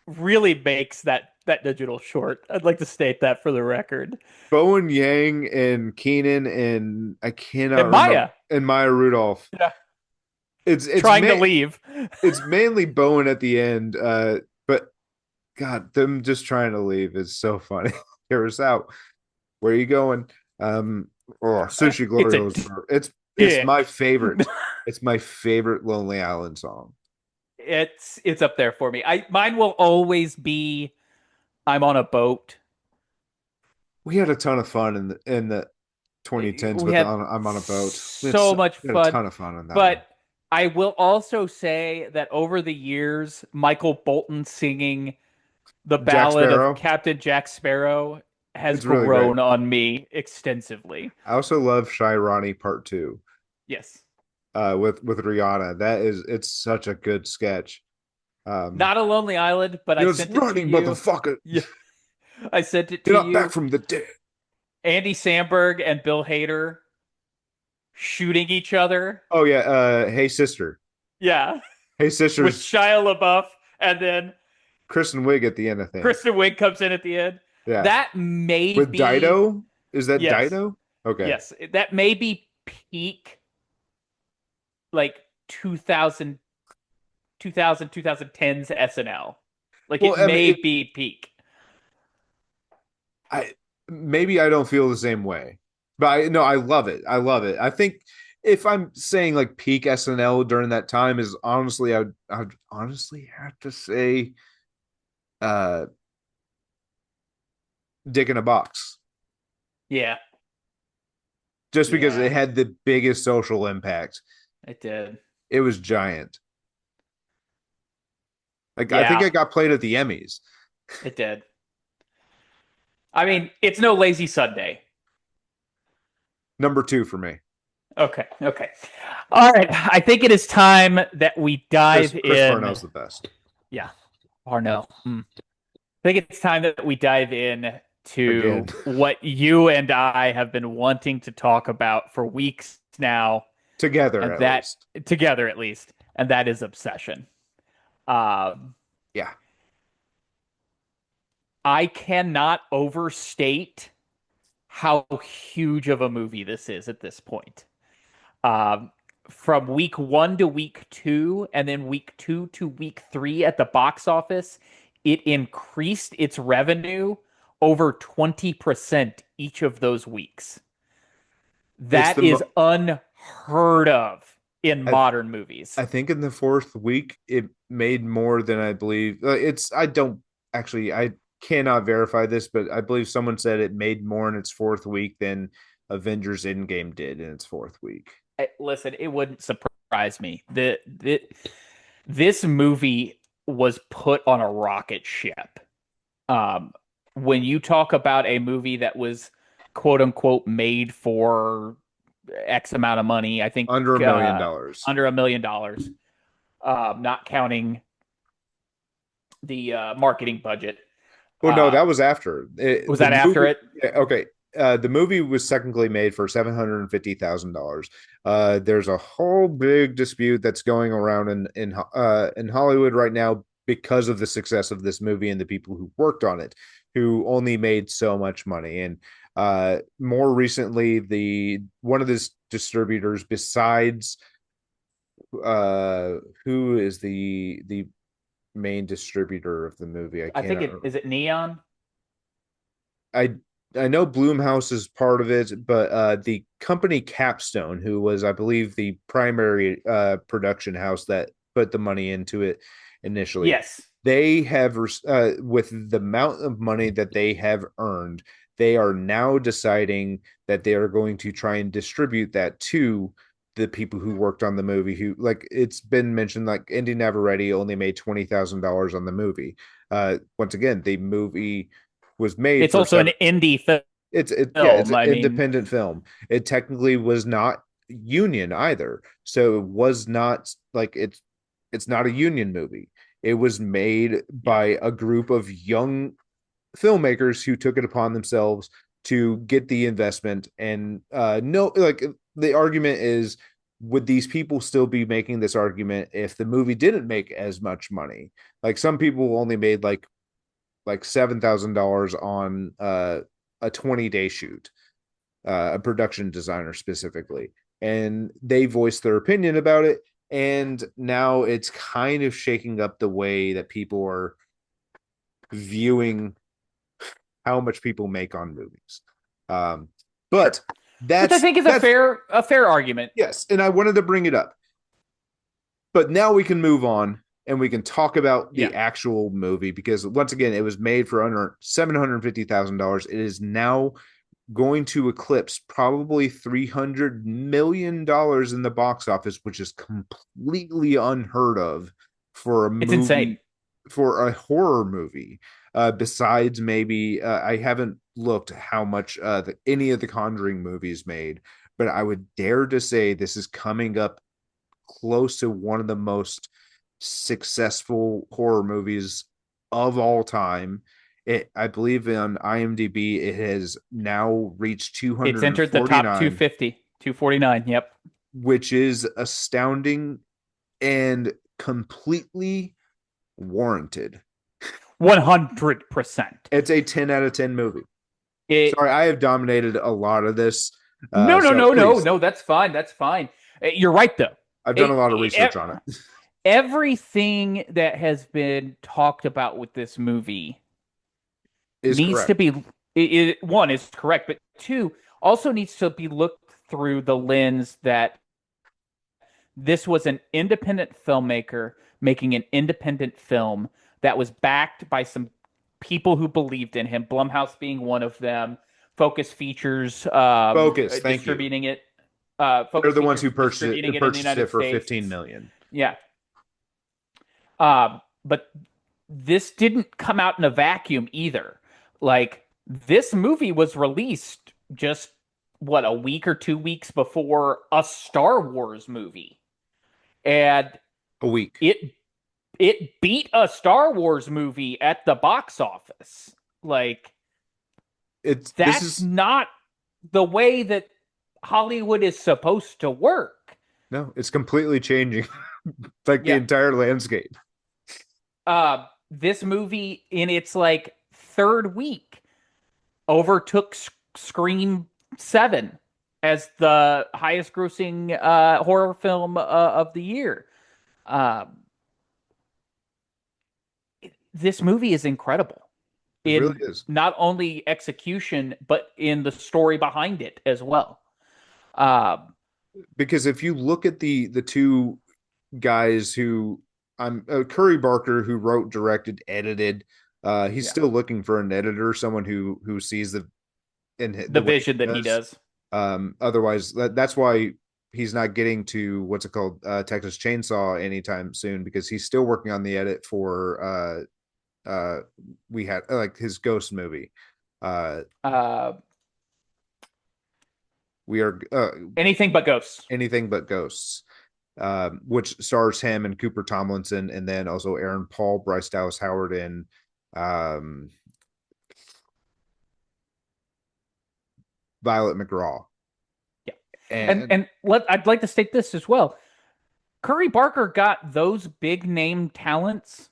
S2: really makes that digital short. I'd like to state that for the record.
S1: Bowen Yang and Keenan and I cannot
S2: And
S1: remember
S2: Maya,
S1: and Maya Rudolph.
S2: yeah,
S1: It's it's
S2: trying to
S1: ma-
S2: leave.
S1: it's mainly Bowen at the end, but God, them just trying to leave is so funny. Hear us out. Where are you going? Um, oh, Sushi
S2: It's
S1: Glory
S2: a
S1: Hole it's my
S2: dick.
S1: favorite. It's my favorite Lonely Island song.
S2: It's up there for me. I mine will always be I'm on a boat.
S1: We had a ton of fun in the 2010s
S2: We
S1: with
S2: had
S1: I'm on a boat.
S2: so much
S1: We had a
S2: fun,
S1: ton of fun on that one.
S2: but I will also say that over the years, Michael Bolton singing the
S1: Jack
S2: ballad of
S1: Sparrow.
S2: Captain Jack Sparrow has
S1: It's really great.
S2: grown on me extensively.
S1: I also love Shy Ronnie Part Two
S2: Yes.
S1: with Rihanna. It's such a good sketch. Um,
S2: Not a Lonely Island, but I
S1: it's
S2: sent it to
S1: Ronnie
S2: you.
S1: motherfucker.
S2: Yeah, I sent it
S1: Get
S2: to
S1: up back
S2: you.
S1: from the dead.
S2: Andy Samberg and Bill Hader shooting each other.
S1: Oh yeah, Hey Sister.
S2: Yeah,
S1: Hey
S2: with
S1: Sister's
S2: Shia LaBeouf, and then
S1: Kristen Wiig at the end, I think.
S2: Kristen Wiig comes in at the end.
S1: Yeah.
S2: That may
S1: With
S2: be,
S1: Dido? Is that
S2: yes,
S1: Dido? Okay.
S2: yes, that may be peak like 2000, 2010s SNL. Like
S1: Well,
S2: it
S1: I mean,
S2: may be peak.
S1: I maybe I don't feel the same way, but I no, I love it. I love it. I think if I'm saying like peak SNL during that time is honestly, I'd honestly have to say, uh, Dick in a Box,
S2: Yeah,
S1: just because it
S2: yeah,
S1: had the biggest social impact.
S2: it did.
S1: It was giant. Like I think
S2: Yeah,
S1: it got played at the Emmys.
S2: it did. I mean, it's no lazy Sunday.
S1: Number two for me.
S2: Okay, okay. All right. I think it is time that we dive
S1: Chris
S2: in.
S1: Parnell's the best
S2: Yeah, Arno. I think it's time that we dive in
S1: again.
S2: to what you and I have been wanting to talk about for weeks now,
S1: Together
S2: and
S1: at
S2: that
S1: least.
S2: together at least, and that is Obsession. Um,
S1: Yeah.
S2: I cannot overstate how huge of a movie this is at this point. Um, from week one to week two, and then week two to week three at the box office, it increased its revenue over 20% each of those weeks.
S1: It's
S2: That
S1: the
S2: is unheard of in
S1: I
S2: modern movies.
S1: I think in the fourth week it made more than I believe. It's I don't actually I cannot verify this, but I believe someone said it made more in its fourth week than Avengers Endgame did in its fourth week.
S2: Listen, it wouldn't surprise me. This movie was put on a rocket ship. Um, when you talk about a movie that was quote unquote made for X amount of money, I think
S1: Under $1 million.
S2: under $1 million, not counting the marketing budget.
S1: Well, no, that
S2: Uh,
S1: was after
S2: was
S1: the
S2: that after
S1: movie.
S2: it?
S1: Yeah, okay, the movie was technically made for $750,000. There's a whole big dispute that's going around in Hollywood right now because of the success of this movie and the people who worked on it, who only made so much money. And more recently, the one of the distributors besides uh, who is the main distributor of the movie? I
S2: I think
S1: cannot.
S2: it is it Neon.
S1: I I know Bloomhouse is part of it, but the company Capstone, who was, I believe, the primary production house that put the money into it initially,
S2: Yes.
S1: they have, with the amount of money that they have earned, they are now deciding that they are going to try and distribute that to the people who worked on the movie. Who, like it's been mentioned, like Indy Navarrete only made $20,000 on the movie. Once again, the movie was made
S2: It's
S1: for
S2: also an
S1: seven.
S2: indie
S1: It's
S2: film.
S1: an
S2: I mean,
S1: independent film. It technically was not union either, so it was not like it's not a union movie. It was made
S2: yeah.
S1: by a group of young filmmakers who took it upon themselves to get the investment. And no, like the argument is, would these people still be making this argument if the movie didn't make as much money? Like some people only made like $7,000 on a 20-day shoot, a production designer specifically, and they voiced their opinion about it. And now it's kind of shaking up the way that people are viewing how much people make on movies. Um,
S2: Sure.
S1: but
S2: Which I think is
S1: that's
S2: a fair argument.
S1: yes, and I wanted to bring it up. But now we can move on and we can talk about
S2: Yeah.
S1: the actual movie, because once again, it was made for under $750,000. It is now going to eclipse probably $300 million in the box office, which is completely unheard of for a
S2: It's insane.
S1: movie, for a horror movie. Besides, maybe I haven't looked how much any of the Conjuring movies made, but I would dare to say this is coming up close to one of the most successful horror movies of all time. I believe on IMDb, it has now reached
S2: It's entered the top
S1: 249,
S2: 250, 249. Yep.
S1: which is astounding and completely warranted.
S2: 100%.
S1: It's a 10 out of 10 movie.
S2: It
S1: Sorry, I have dominated a lot of this.
S2: No, no,
S1: So
S2: no, no,
S1: please,
S2: no, that's fine. That's fine. You're right though.
S1: I've done a
S2: It,
S1: lot of
S2: it,
S1: research on it.
S2: Everything that has been talked about with this movie
S1: Is
S2: needs to
S1: correct.
S2: be one is correct, but two also needs to be looked through the lens that this was an independent filmmaker making an independent film that was backed by some people who believed in him, Blumhouse being one of them, Focus Features
S1: Focus, thank you.
S2: distributing it,
S1: They're
S2: Focus
S1: the ones
S2: Features
S1: who
S2: distributing it in the
S1: purchased it
S2: United
S1: for 15
S2: States.
S1: million.
S2: Yeah. But this didn't come out in a vacuum either. Like, this movie was released just, what, a week or 2 weeks before a Star Wars movie. And
S1: A week.
S2: it it beat a Star Wars movie at the box office. Like,
S1: It's this
S2: that's
S1: is
S2: not the way that Hollywood is supposed to work.
S1: no, it's completely changing like the
S2: Yeah.
S1: entire landscape.
S2: This movie in its like third week overtook Scream 7 as the highest grossing horror film of the year. Um, this movie is incredible
S1: It really
S2: in
S1: is.
S2: not only execution but in the story behind it as well. Um,
S1: Because if you look at the two guys who I'm Curry Barker, who wrote, directed, edited, he's
S2: yeah,
S1: still looking for an editor, someone who sees
S2: the
S1: the way
S2: vision
S1: he
S2: that he
S1: does.
S2: does.
S1: Otherwise, that's why he's not getting to what's it called, Texas Chainsaw anytime soon, because he's still working on the edit for we had like his Ghost movie. Uh,
S2: Uh,
S1: we are
S2: Anything but ghosts.
S1: anything but ghosts, which stars him and Cooper Tomlinson, and then also Aaron Paul, Bryce Dallas Howard, and um, Violet McGraw.
S2: Yeah,
S1: And
S2: I'd like to state this as well. Curry Barker got those big name talents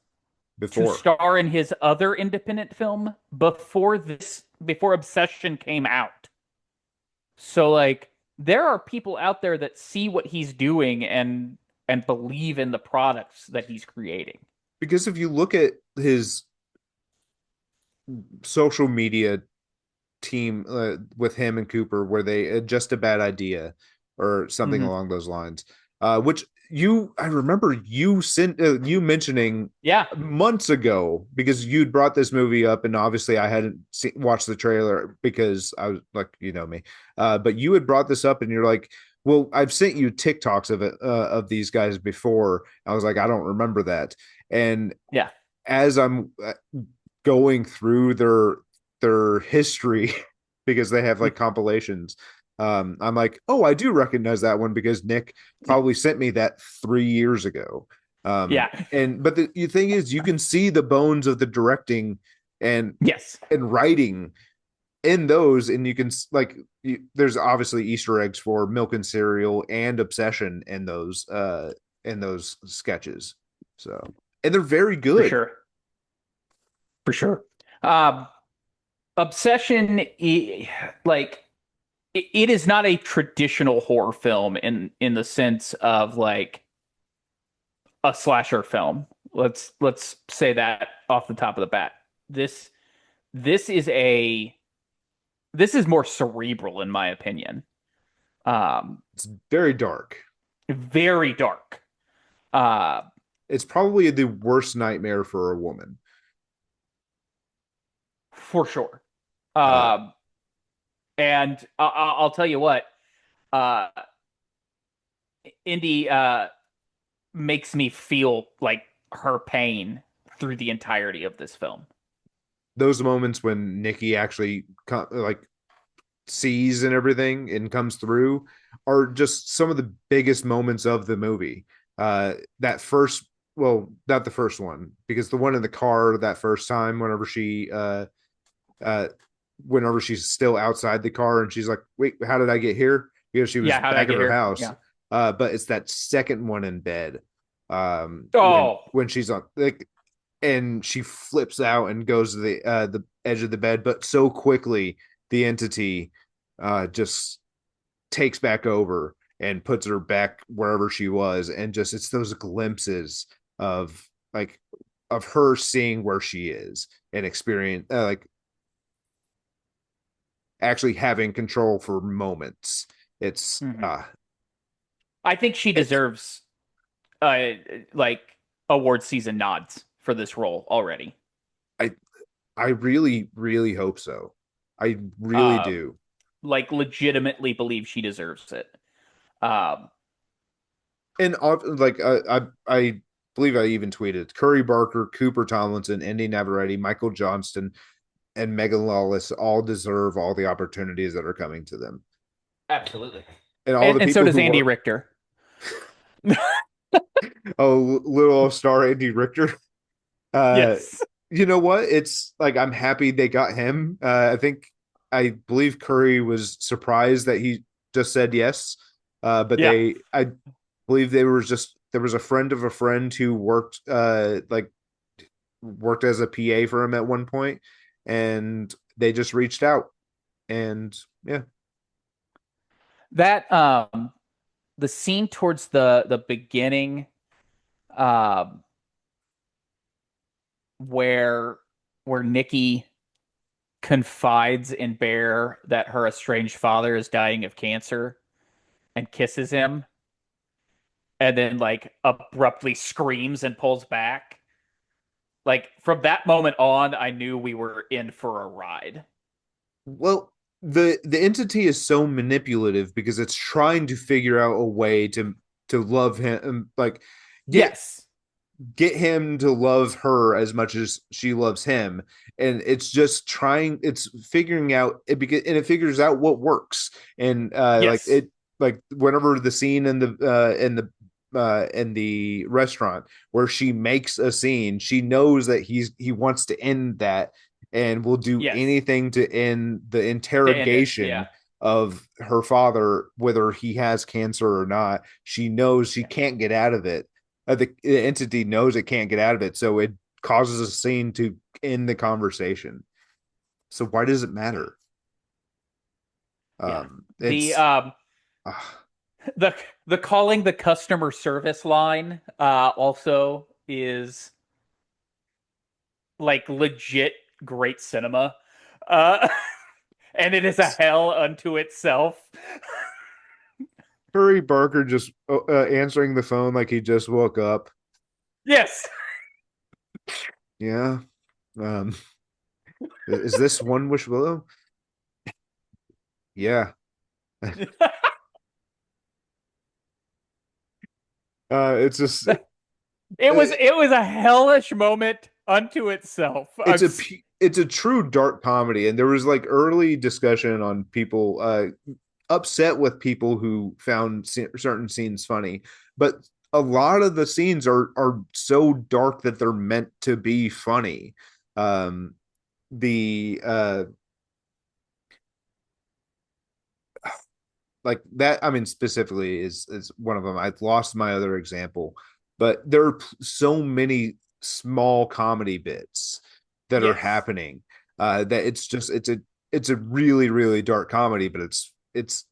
S2: to
S1: before,
S2: star in his other independent film before Obsession came out. So like there are people out there that see what he's doing and believe in the products that he's creating.
S1: because if you look at his social media team with him and Cooper where they just a bad idea or something
S2: Hmm.
S1: along those lines. Which I remember you sent you mentioning
S2: Yeah.
S1: months ago because you'd brought this movie up, and obviously I hadn't watched the trailer because I was like, you know me, but you had brought this up, and you're like, well, I've sent you TikToks of it of these guys before. I was like, I don't remember that, and
S2: Yeah.
S1: as I'm going through their history because they have like compilations. I'm like, oh, I do recognize that one because Nick probably sent me that 3 years ago.
S2: Yeah.
S1: And but the thing is, you can see the bones of the directing and
S2: Yes.
S1: writing in those, and you can like there's obviously Easter eggs for Milk and Cereal and Obsession in those sketches. So and they're very
S2: For
S1: good.
S2: sure. For sure. Um, Obsession, like it is not a traditional horror film in the sense of like a slasher film. Let's say that off the top of the bat. This this is a this is more cerebral in my opinion. Um,
S1: It's very dark.
S2: Very dark. Uh,
S1: It's probably the worst nightmare for a woman.
S2: for sure.
S1: Uh,
S2: Um, and I'll tell you what, uh, Indy makes me feel like her pain through the entirety of this film.
S1: those moments when Nikki actually like sees and everything and comes through are just some of the biggest moments of the movie. That first, well, not the first one, because the one in the car that first time, uh, whenever she's still outside the car and she's like, "Wait, how did I get here?" Because she was
S2: Yeah, how'd I
S1: back at
S2: get
S1: her
S2: here?
S1: house.
S2: Yeah.
S1: But it's that second one in bed,
S2: Oh,
S1: when she's on like and she flips out and goes to the edge of the bed, but so quickly the entity just takes back over and puts her back wherever she was, and just it's those glimpses of like of her seeing where she is and experience like actually having control for moments. It's
S2: mhm. I think she deserves uh like award season nods for this role already.
S1: I I really hope so. I really
S2: Um,
S1: do.
S2: like legitimately believe she deserves it. Um,
S1: And like I believe I even tweeted Curry Barker, Cooper Tomlinson, Andy Navarrete, Michael Johnston, and Megan Lawless all deserve all the opportunities that are coming to them,
S2: Absolutely.
S1: and all the
S2: And so
S1: people
S2: does
S1: who
S2: Andy
S1: work.
S2: Richter.
S1: Oh, little star Andy Richter. Uh,
S2: Yes.
S1: you know what? It's like I'm happy they got him. I believe Curry was surprised that he just said yes. But
S2: Yeah.
S1: I believe there was a friend of a friend who worked as a PA for him at one point, and they just reached out, and yeah,
S2: That the scene towards the beginning um where Nikki confides in Bear that her estranged father is dying of cancer and kisses him and then like abruptly screams and pulls back. Like from that moment on, I knew we were in for a ride.
S1: well, the entity is so manipulative because it's trying to figure out a way to love him, like get
S2: Yes.
S1: get him to love her as much as she loves him, and it's figuring out it because and it figures out what works, and
S2: Yes.
S1: like whenever the scene in the restaurant where she makes a scene, she knows that he wants to end that and will do
S2: Yes.
S1: anything to end the
S2: To end it. Yeah.
S1: interrogation of her father, whether he has cancer or not. She knows she
S2: Yeah.
S1: can't get out of it. The entity knows it can't get out of it, so it causes a scene to end the conversation. So why does it matter?
S2: Yeah. The
S1: It's uh,
S2: the the calling the customer service line also is like legit great cinema. Uh and it is a hell unto itself.
S1: Curry Barker just answering the phone like he just woke up.
S2: Yes.
S1: Yeah. Is this One Wish Willow? Yeah. It's just
S2: It was a hellish moment unto itself.
S1: it's a true dark comedy, and there was like early discussion on people upset with people who found certain scenes funny, but a lot of the scenes are so dark that they're meant to be funny. Um, the like that, I mean, specifically is one of them. I've lost my other example, but there are so many small comedy bits that are
S2: Yes.
S1: happening that it's a really really dark comedy, but it's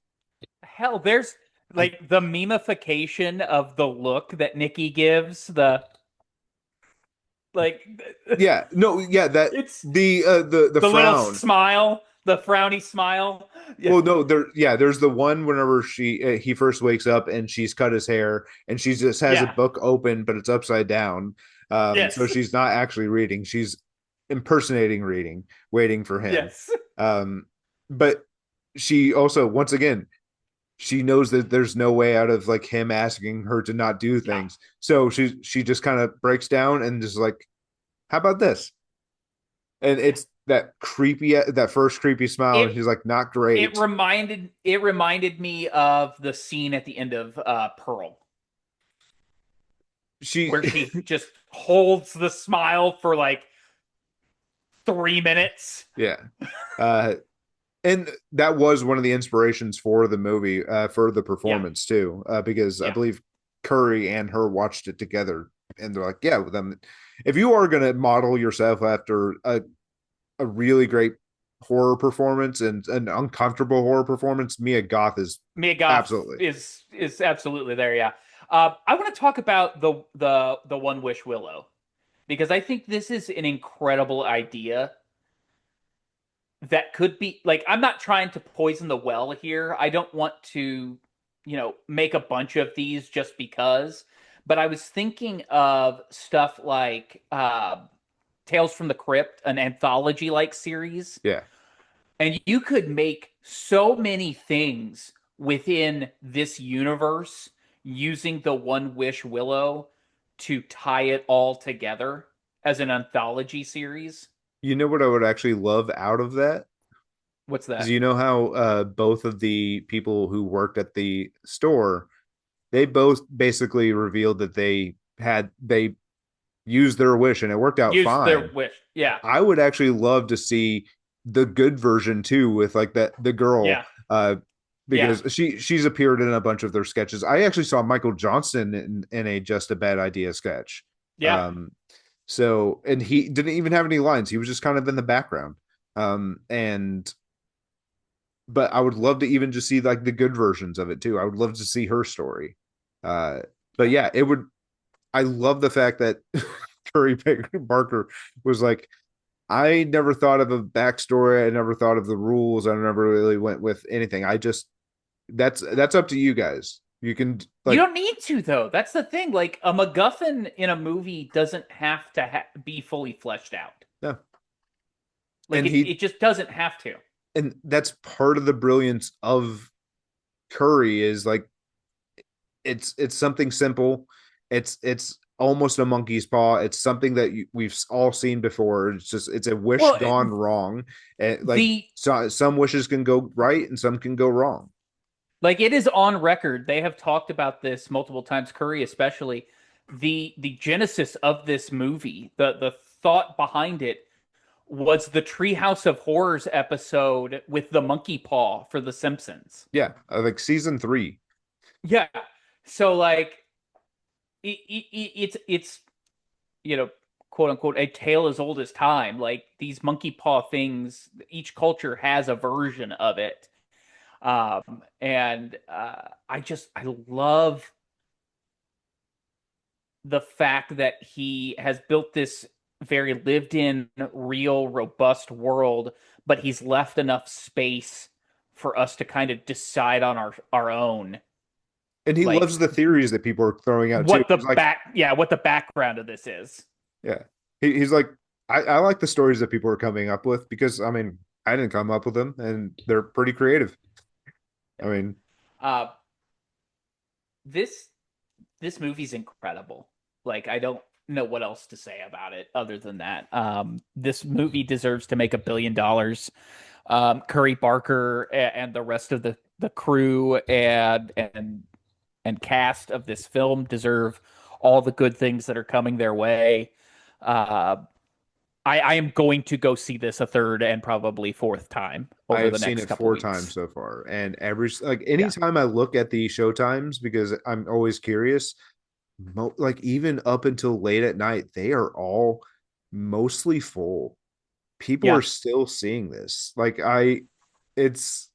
S2: Hell, there's
S1: I
S2: like the memification of the look that Nikki gives, the like
S1: yeah, no, yeah, that
S2: it's
S1: the
S2: the little
S1: frown.
S2: smile, the frowny smile. Yeah.
S1: Well, no, there's the one whenever he first wakes up and she's cut his hair and she just has a
S2: Yeah.
S1: book open but it's upside down. So
S2: Yes.
S1: she's not actually reading; she's impersonating reading, waiting for him.
S2: Yes.
S1: Um, but she also, once again, she knows that there's no way out of like him asking her to not do
S2: Yeah.
S1: things. So she just kind of breaks down and just like, how about this? And
S2: Yeah.
S1: it's that creepy, that first creepy smile, and
S2: It
S1: she's like, not great.
S2: it reminded me of the scene at the end of Pearl,
S1: She
S2: where she just holds the smile for like 3 minutes.
S1: Yeah. Uh, and that was one of the inspirations for the movie, for the
S2: Yeah.
S1: performance too, because I
S2: Yeah.
S1: believe Curry and her watched it together, and they're like, "Yeah, well, then, if you are going to model yourself after a really great horror performance and an uncomfortable horror performance, Mia Goth is
S2: Mia Goth
S1: absolutely,
S2: is absolutely there. Yeah. I want to talk about the One Wish Willow because I think this is an incredible idea that could be like I'm not trying to poison the well here. I don't want to, make a bunch of these just because. But I was thinking of stuff like Tales from the Crypt, an anthology like series,
S1: yeah.
S2: and you could make so many things within this universe using the One Wish Willow to tie it all together as an anthology series.
S1: You know what I would actually love out of that
S2: What's
S1: is
S2: that?
S1: you know how both of the people who worked at the store they both basically revealed that they used their wish and it worked out
S2: Use their
S1: fine.
S2: wish. Yeah.
S1: I would actually love to see the good version too with like that the girl
S2: Yeah. Yeah.
S1: because she's appeared in a bunch of their sketches. I actually saw Michael Johnson in a Just a Bad Idea sketch.
S2: Yeah.
S1: Um so and he didn't even have any lines. He was just kind of in the background. And but I would love to even just see like the good versions of it too. I would love to see her story. Uh, but
S2: Yeah.
S1: yeah, it would. I love the fact that Curry Barker was like, I never thought of a backstory. I never thought of the rules. I never really went with anything. I just that's up to you guys. You can
S2: You
S1: like
S2: don't need to though. That's the thing. Like a MacGuffin in a movie doesn't have to be fully fleshed out.
S1: no,
S2: Like
S1: and
S2: it just doesn't have to.
S1: and that's part of the brilliance of Curry is like it's something simple. It's almost a monkey's paw. It's something that we've all seen before. It's just it's a wish
S2: Well,
S1: gone wrong. And like
S2: the
S1: some wishes can go right and some can go wrong.
S2: like it is on record. They have talked about this multiple times, Curry especially. The genesis of this movie, the thought behind it was the Treehouse of Horrors episode with the monkey paw for The Simpsons.
S1: Yeah, like season 3.
S2: Yeah. So like it's you know quote unquote a tale as old as time. Like these monkey paw things, each culture has a version of it. And I love the fact that he has built this. very lived in, real, robust world, but he's left enough space for us to kind of decide on our own,
S1: And he
S2: like
S1: loves the theories that people are throwing out too.
S2: what the
S1: He's like,
S2: back yeah, what the background of this is.
S1: yeah, he's like, I like the stories that people are coming up with because I mean, I didn't come up with them, and they're pretty creative. I mean,
S2: Uh this this movie's incredible. Like I don't know what else to say about it other than that. This movie deserves to make $1 billion. Curry Barker and the rest of the crew and cast of this film deserve all the good things that are coming their way. Uh, I am going to go see this a third and probably fourth time
S1: I
S2: over
S1: have
S2: the
S1: seen
S2: next
S1: it
S2: couple
S1: 4 times
S2: weeks.
S1: so far, and every like
S2: Yeah,
S1: anytime I look at the show times because I'm always curious, like even up until late at night, they are all mostly full. People
S2: yeah.
S1: are still seeing this. It's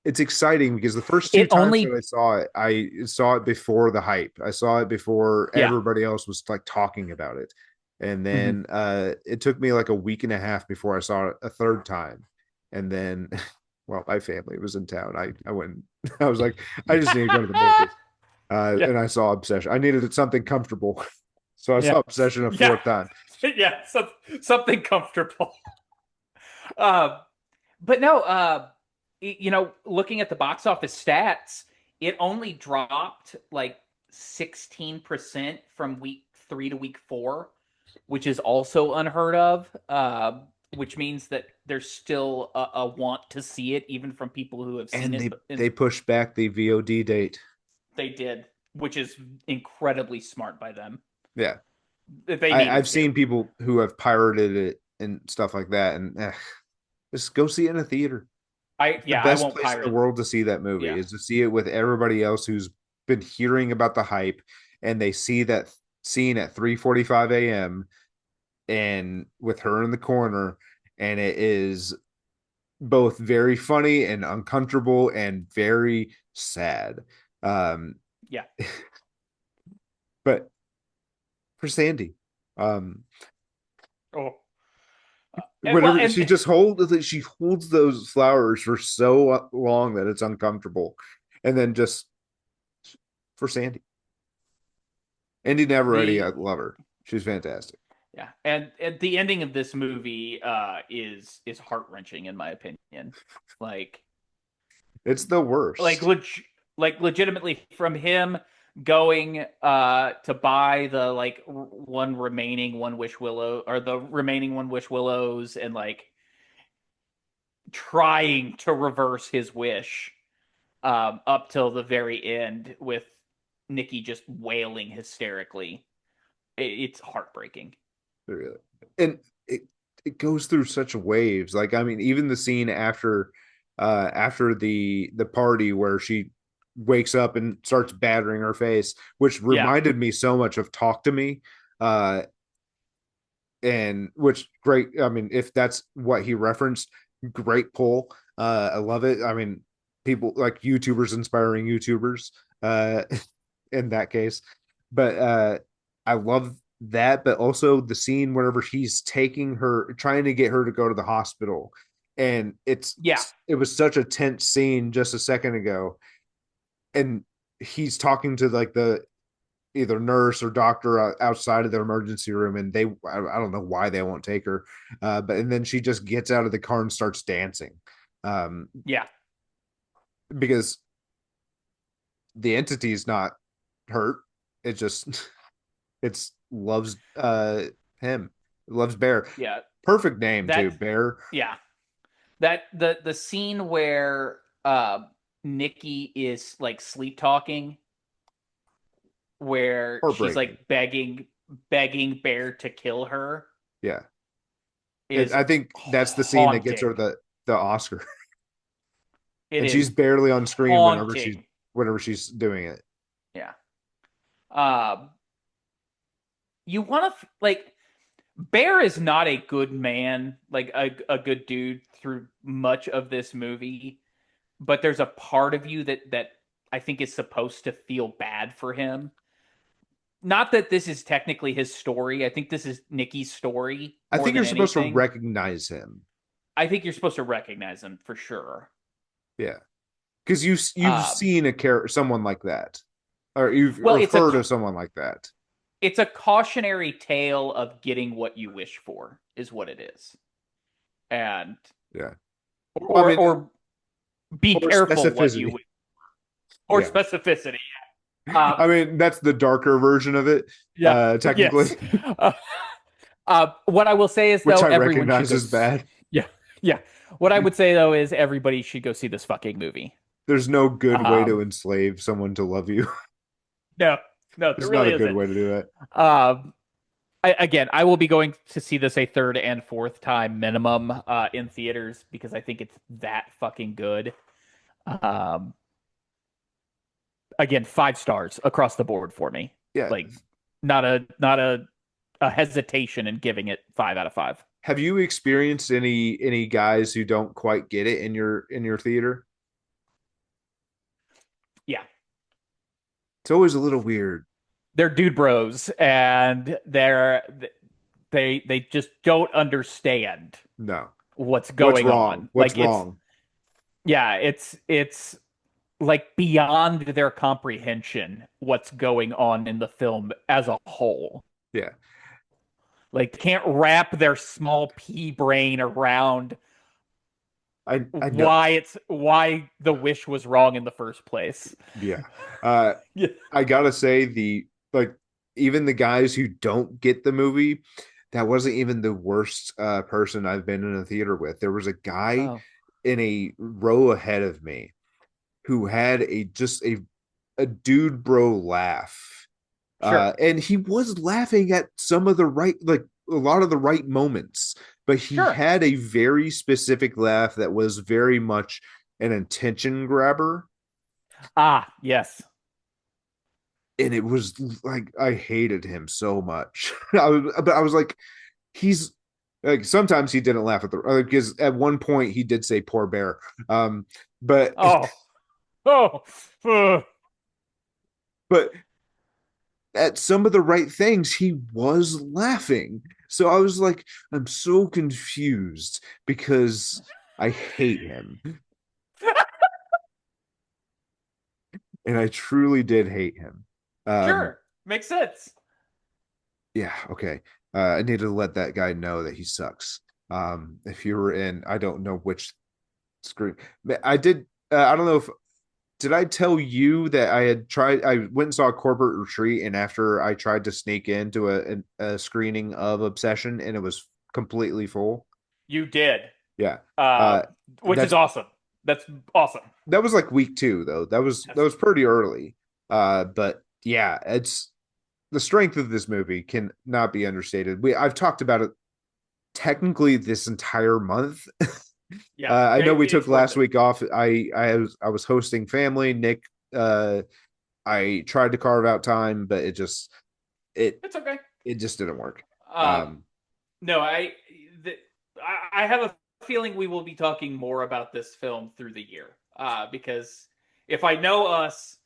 S1: it's exciting because the first two
S2: It
S1: times that
S2: only,
S1: I saw it before the hype. I saw it before
S2: yeah.
S1: everybody else was like talking about it. And
S2: Mhm.
S1: then it took me like a week and a half before I saw it a third time. And then well, my family was in town. I went I was like, I just need to go to the movies.
S2: Yeah,
S1: And I saw Obsession. I needed something comfortable. So I
S2: yeah,
S1: saw Obsession a
S2: yeah,
S1: fourth time.
S2: yeah. Something comfortable. Uh, but no, looking at the box office stats, it only dropped like 16% from week 3 to week 4, which is also unheard of. Which means that there's still a want to see it, even from people who have seen
S1: And
S2: it.
S1: they pushed back the VOD date.
S2: They did, which is incredibly smart by them.
S1: Yeah.
S2: They needed
S1: I've
S2: to.
S1: seen people who have pirated it and stuff like that, and just go see it in a theater. It's the
S2: I
S1: best
S2: won't
S1: place in the
S2: pirate.
S1: world to see that movie
S2: Yeah,
S1: is to see it with everybody else who's been hearing about the hype, and they see that scene at 3:45 a.m. and with her in the corner, and it is both very funny and uncomfortable and very sad. Um,
S2: yeah.
S1: but for Sandy, um,
S2: Oh, well,
S1: whenever
S2: and
S1: she holds those flowers for so long that it's uncomfortable, and then just for Sandy, Indy Navarrete, I
S2: the
S1: love her. She's fantastic.
S2: yeah, and the ending of this movie is heart wrenching in my opinion. Like
S1: It's the
S2: like
S1: worst.
S2: leg legitimately from him going to buy the like one remaining one wish willow or the remaining one wish willows and like trying to reverse his wish up till the very end with Nikki just wailing hysterically. It's heartbreaking.
S1: Really. And it goes through such waves. Like I mean, even the scene after the party where she wakes up and starts battering her face, which
S2: Yeah,
S1: reminded me so much of Talk to Me. Uh and which great, I mean, if that's what he referenced, great pull. I love it. I mean, people like YouTubers inspiring YouTubers uh in that case. But I love that, but also the scene whenever he's taking her, trying to get her to go to the hospital, and
S2: yeah,
S1: it was such a tense scene just a second ago, and he's talking to like the either nurse or doctor outside of the emergency room, and I don't know why they won't take her, but and then she just gets out of the car and starts dancing, um
S2: yeah,
S1: because the entity's not hurt. It just it's loves him, loves Bear.
S2: yeah.
S1: Perfect name too,
S2: That
S1: Bear.
S2: yeah. That the scene where Nikki is like sleep talking, where she's
S1: Heartbreaking.
S2: like begging Bear to kill her,
S1: Yeah,
S2: is
S1: I think that's the scene that gets her
S2: haunting.
S1: the Oscar,
S2: It
S1: and she's
S2: is
S1: barely on screen
S2: haunting.
S1: whenever she's doing it.
S2: Yeah. Um, you want to like Bear is not a good man, like a good dude through much of this movie, but there's a part of you that I think is supposed to feel bad for him not that this is technically his story. I think this is Nikki's story
S1: I
S2: more
S1: think
S2: than
S1: you're supposed to
S2: anything.
S1: recognize him.
S2: I think you're supposed to recognize him for sure.
S1: Yeah, because you've
S2: Um,
S1: seen a character, someone like that, or you've
S2: well,
S1: or heard of someone like that.
S2: it's a cautionary tale of getting what you wish for, is what it is, and
S1: Yeah. Well, I
S2: or
S1: mean,
S2: or be
S1: or
S2: careful what you
S1: specificity.
S2: wish, or
S1: Yeah.
S2: specificity. Um,
S1: I mean, that's the darker version of it,
S2: yeah,
S1: technically,
S2: yes. Uh, what I will say is
S1: which
S2: though,
S1: I
S2: everyone should
S1: recognize
S2: go.
S1: as bad.
S2: Yeah, yeah. What I would say though is everybody should go see this fucking movie.
S1: There's no good way
S2: Um,
S1: to enslave someone to love you.
S2: no, no, there
S1: There's not a
S2: really
S1: good
S2: isn't.
S1: way to do that.
S2: Um, again, I will be going to see this a third and fourth time minimum in theaters because I think it's that fucking good. Um, again, 5 stars across the board for me.
S1: Yeah.
S2: Like, not a hesitation in giving it 5 out of 5.
S1: Have you experienced any guys who don't quite get it in your theater?
S2: Yeah,
S1: It's always a little weird.
S2: they're dude bros, and they just don't understand
S1: No.
S2: what's
S1: What's
S2: going
S1: wrong?
S2: on.
S1: What's
S2: It's
S1: wrong?
S2: yeah, it's like beyond their comprehension what's going on in the film as a whole.
S1: Yeah.
S2: Like they can't wrap their small pea brain around
S1: I know.
S2: why the wish was wrong in the first place.
S1: Yeah. Uh
S2: Yeah.
S1: I gotta say the like even the guys who don't get the movie, that wasn't even the worst person I've been in a theater with. There was a guy
S2: Oh,
S1: in a row ahead of me who had a dude bro laugh.
S2: sure.
S1: And he was laughing at some of the right, like a lot of the right moments, but he
S2: Sure.
S1: had a very specific laugh that was very much an attention grabber.
S2: Ah, yes.
S1: And it was like I hated him so much. But I was like, he's like sometimes he didn't laugh at the because at one point he did say poor bear. But
S2: Oh. Oh.
S1: but at some of the right things, he was laughing. So I was like, I'm so confused because I hate him. And I truly did hate him. Um,
S2: Sure. Makes sense.
S1: yeah, okay. I need to let that guy know that he sucks. If you were in, I don't know which screen. I did, I don't know if did I tell you that I had tried? I went and saw a corporate retreat, and after I tried to sneak into a screening of Obsession, and it was completely full.
S2: You did.
S1: Yeah,
S2: Uh
S1: uh,
S2: which is
S1: that's
S2: awesome. That's awesome.
S1: that was like week two though. That
S2: Yes.
S1: was pretty early. But yeah, it's the strength of this movie can not be understated. I've talked about it technically this entire month.
S2: Yeah.
S1: I know we took
S2: It's worth
S1: last
S2: it.
S1: week off. I was hosting family. Nick uh I tried to carve out time, but it
S2: It's okay.
S1: it just didn't work.
S2: Um
S1: Um,
S2: no, the, I have a feeling we will be talking more about this film through the year. Because if I know us,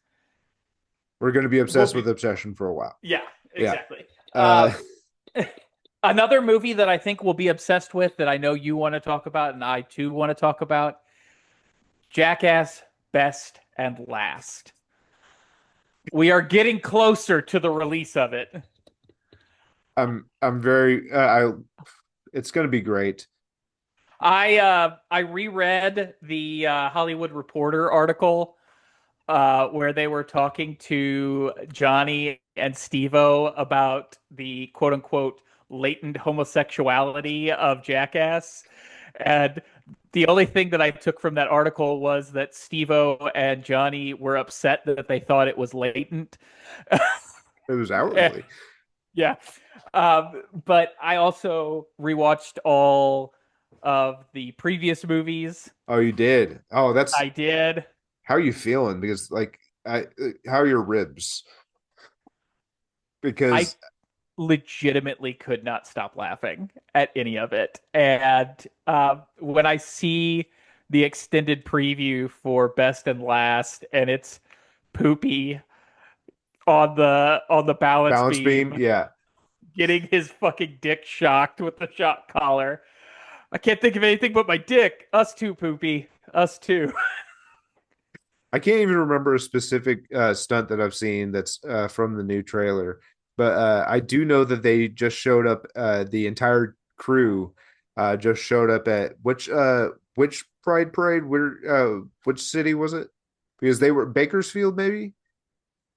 S1: we're going to be
S2: we'll
S1: obsessed
S2: be
S1: with Obsession for a while.
S2: yeah,
S1: Yeah.
S2: exactly.
S1: Uh,
S2: Another movie that I think we'll be obsessed with that I know you want to talk about and I too want to talk about, Jackass Best and Last. We are getting closer to the release of it.
S1: I'm very I it's going to be great.
S2: I reread the Hollywood Reporter article where they were talking to Johnny and Steve-O about the quote unquote latent homosexuality of Jackass. And the only thing that I took from that article was that Steve-O and Johnny were upset that they thought it was latent.
S1: It was hourly.
S2: Yeah. But I also rewatched all of the previous movies.
S1: Oh, you did. Oh, that's
S2: I did.
S1: how are you feeling? Because like how are your ribs?
S2: I
S1: Because
S2: legitimately could not stop laughing at any of it. And when I see the extended preview for Best and Last and it's poopy, on the balance
S1: Balance beam.
S2: beam,
S1: Yeah.
S2: getting his fucking dick shocked with the shock collar. I can't think of anything but my dick. Us too, Poopy. Us too.
S1: I can't even remember a specific stunt that I've seen that's from the new trailer, but I do know that they just showed up. The entire crew just showed up at which Pride Parade? Where which city was it? Because they were Bakersfield, maybe.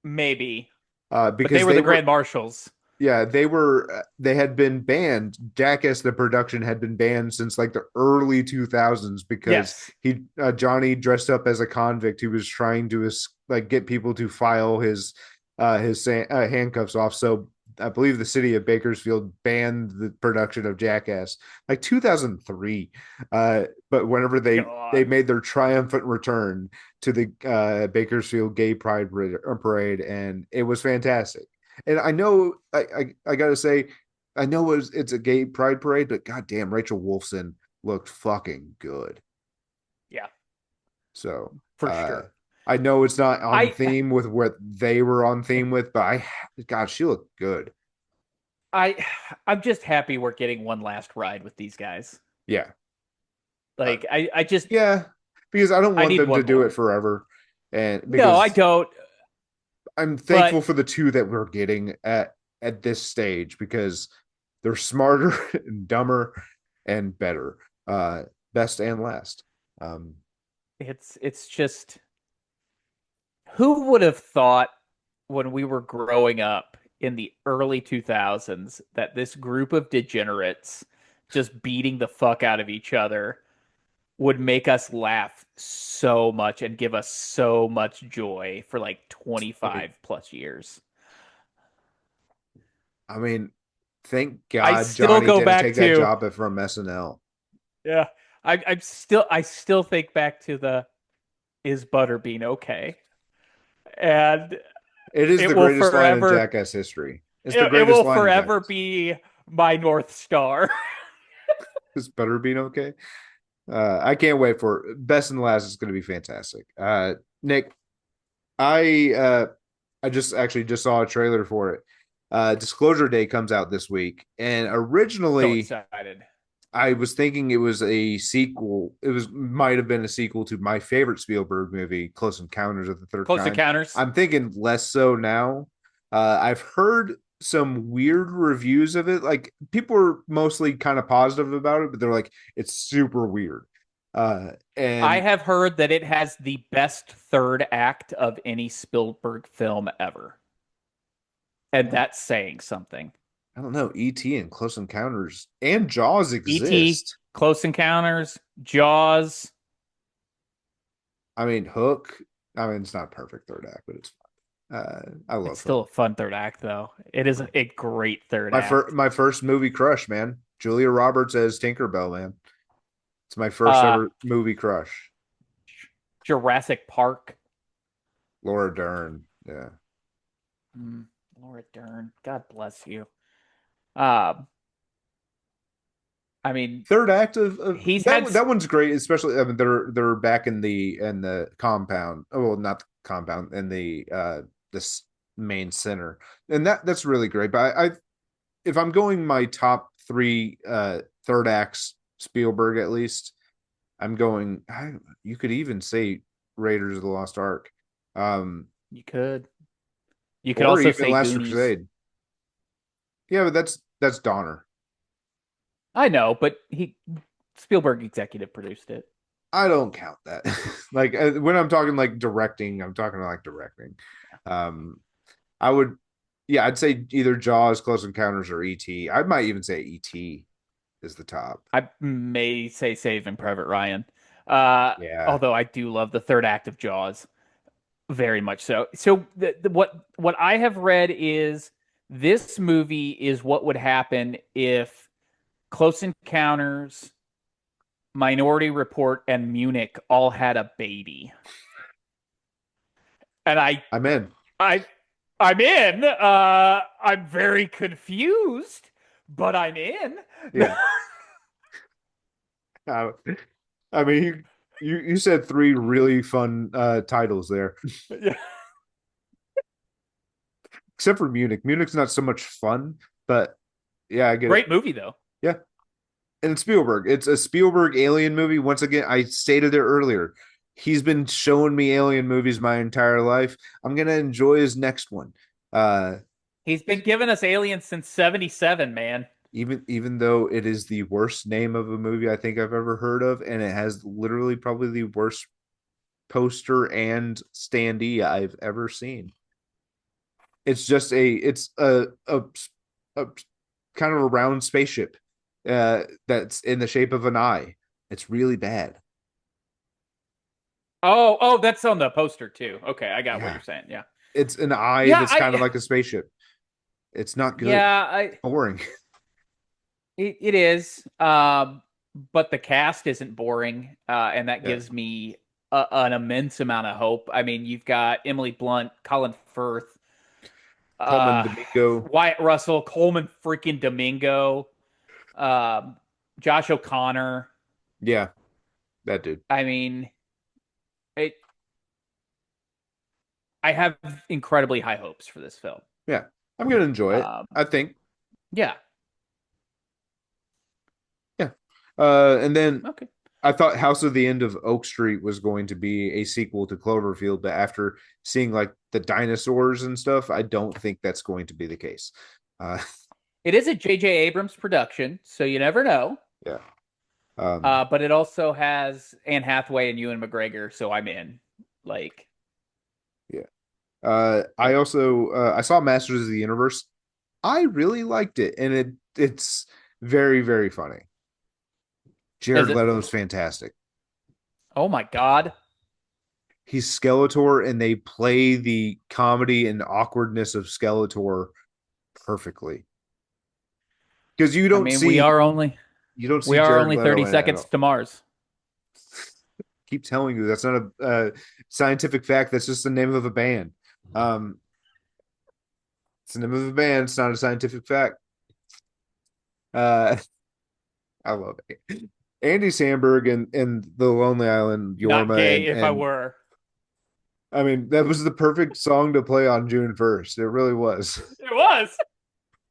S2: Maybe. But they
S1: Because
S2: were
S1: they
S2: the
S1: were
S2: Grand Marshals.
S1: yeah, they had been banned. Jackass the production had been banned since like the early 2000s because
S2: Yes.
S1: he Johnny dressed up as a convict who was trying to like get people to file his handcuffs off. So I believe the city of Bakersfield banned the production of Jackass like 2003. But whenever they
S2: God.
S1: made their triumphant return to the Bakersfield Gay Parade, and it was fantastic. And I know I gotta say, I know it's a gay pride parade, but goddamn, Rachel Wolfson looked fucking good.
S2: Yeah,
S1: So
S2: for sure.
S1: I know it's not on
S2: I
S1: theme with what they were on theme with, but God, she looked good.
S2: I I'm just happy we're getting one last ride with these guys.
S1: Yeah, uh,
S2: Like I just
S1: yeah, because I don't
S2: I
S1: want
S2: need
S1: them to
S2: one
S1: do it
S2: more.
S1: forever, and
S2: No, I
S1: because
S2: don't.
S1: I'm
S2: But
S1: thankful for the two that we're getting at this stage because they're smarter and dumber and better. Best and last. Um,
S2: it's just who would have thought when we were growing up in the early 2000s that this group of degenerates just beating the fuck out of each other would make us laugh so much and give us so much joy for like
S1: I mean,
S2: 25 plus years.
S1: I mean, thank
S2: I
S1: God
S2: still
S1: Johnny
S2: go
S1: didn't
S2: back
S1: take that
S2: to
S1: job from SNL.
S2: yeah. I still think back to the is Butterbean okay? And
S1: It is
S2: it
S1: the
S2: will
S1: greatest line in
S2: forever
S1: Jackass history. It's the
S2: it
S1: greatest
S2: will
S1: line in
S2: forever
S1: Jackass.
S2: be my North Star.
S1: Is Butterbean okay? I can't wait for it. Best and last is going to be fantastic. Nick, I uh, I just actually just saw a trailer for it. Disclosure Day comes out this week, and
S2: So
S1: originally
S2: excited.
S1: I was thinking it was a sequel. It was might have been a sequel to my favorite Spielberg movie, Close Encounters of the Third
S2: Close
S1: Kind.
S2: Encounters.
S1: I'm thinking less so now. I've heard some weird reviews of it. Like people are mostly kind of positive about it, but they're like it's super weird.
S2: I
S1: And
S2: have heard that it has the best third act of any Spielberg film ever. And that's saying something.
S1: I don't know, E.T. and Close Encounters and Jaws
S2: E.T.,
S1: exist.
S2: Close Encounters, Jaws.
S1: I mean, Hook. I mean, it's not a perfect third act, but it's fine. I
S2: It's
S1: love
S2: still
S1: Hook.
S2: a fun third act, though. It is a great third act.
S1: My first movie crush, man. Julia Roberts as Tinkerbell, man. It's my first
S2: Uh,
S1: ever movie crush.
S2: Jurassic Park.
S1: Laura Dern. Yeah.
S2: Mm, Laura Dern. God bless you. Um, I mean,
S1: Third act of
S2: he's had
S1: that one's great, especially I mean they're back in the compound. Oh, well, not the compound, in the this main center. And that's really great. But I if I'm going my top three third acts Spielberg at least, I'm going you could even say Raiders of the Lost Ark. Um
S2: you could you could
S1: or
S2: also
S1: even
S2: say
S1: Last
S2: Goonies.
S1: Crusade. Yeah, but that's Donner.
S2: I know, but he Spielberg executive produced it.
S1: I don't count that. Like when I'm talking like directing, I'm talking like directing. Um, I would, yeah, I'd say either Jaws, Close Encounters, or E.T. I might even say E.T. is the top.
S2: I may say Saving Private Ryan.
S1: Yeah,
S2: Although I do love the third act of Jaws very much so. So what I have read is this movie is what would happen if Close Encounters, Minority Report, and Munich all had a baby. And
S1: I'm in.
S2: I I'm in. I'm very confused, but I'm in.
S1: Yeah. Uh, I mean, you said three really fun titles there. except for Munich. Munich's not so much fun, but yeah, I get it.
S2: Great movie though.
S1: Yeah, and it's Spielberg. It's a Spielberg alien movie. Once again, I stated it earlier. He's been showing me alien movies my entire life. I'm gonna enjoy his next one. Uh,
S2: He's been giving us Aliens since '77, man.
S1: even though it is the worst name of a movie I think I've ever heard of, and it has literally probably the worst poster and standee I've ever seen. It's a kind of a round spaceship that's in the shape of an eye. It's really bad.
S2: Oh, that's on the poster too. Okay, I got what
S1: Yeah,
S2: you're saying. Yeah.
S1: it's an eye
S2: Yeah,
S1: that's kind of like a spaceship. It's not good.
S2: yeah, I
S1: Boring.
S2: it is. But the cast isn't boring, and that
S1: Yeah,
S2: gives me an immense amount of hope. I mean, you've got Emily Blunt, Colin Firth,
S1: Coleman
S2: uh,
S1: Domingo.
S2: Wyatt Russell, Coleman freaking Domingo, um, Josh O'Connor.
S1: Yeah, that dude.
S2: I mean, it. I have incredibly high hopes for this film.
S1: Yeah, I'm gonna enjoy it.
S2: Um,
S1: I think.
S2: yeah.
S1: Yeah. And then
S2: Okay.
S1: I thought House of the End of Oak Street was going to be a sequel to Cloverfield, but after seeing like the dinosaurs and stuff, I don't think that's going to be the case. Uh,
S2: It is a J.J. Abrams production, so you never know.
S1: yeah. Um,
S2: But it also has Anne Hathaway and Ewan McGregor, so I'm in. Like,
S1: yeah. I
S2: yeah.
S1: also I saw Masters of the Universe. I really liked it, and it's very very funny.
S2: Is
S1: Jared
S2: it?
S1: Leto's fantastic.
S2: Oh my God.
S1: He's Skeletor, and they play the comedy and awkwardness of Skeletor perfectly. Because
S2: I mean,
S1: you don't
S2: we
S1: see
S2: are
S1: Jared
S2: only
S1: Leto
S2: 30
S1: in it at
S2: seconds
S1: all.
S2: to Mars.
S1: Keep telling you that's not a scientific fact. That's just the name of a band. Um, it's the name of a band. It's not a scientific fact. Uh, I love it. Andy Samberg and the Lonely Island,
S2: Not
S1: Yorma,
S2: gay
S1: and
S2: if I were.
S1: I mean that was the perfect song to play on June 1st. It really was
S2: It was.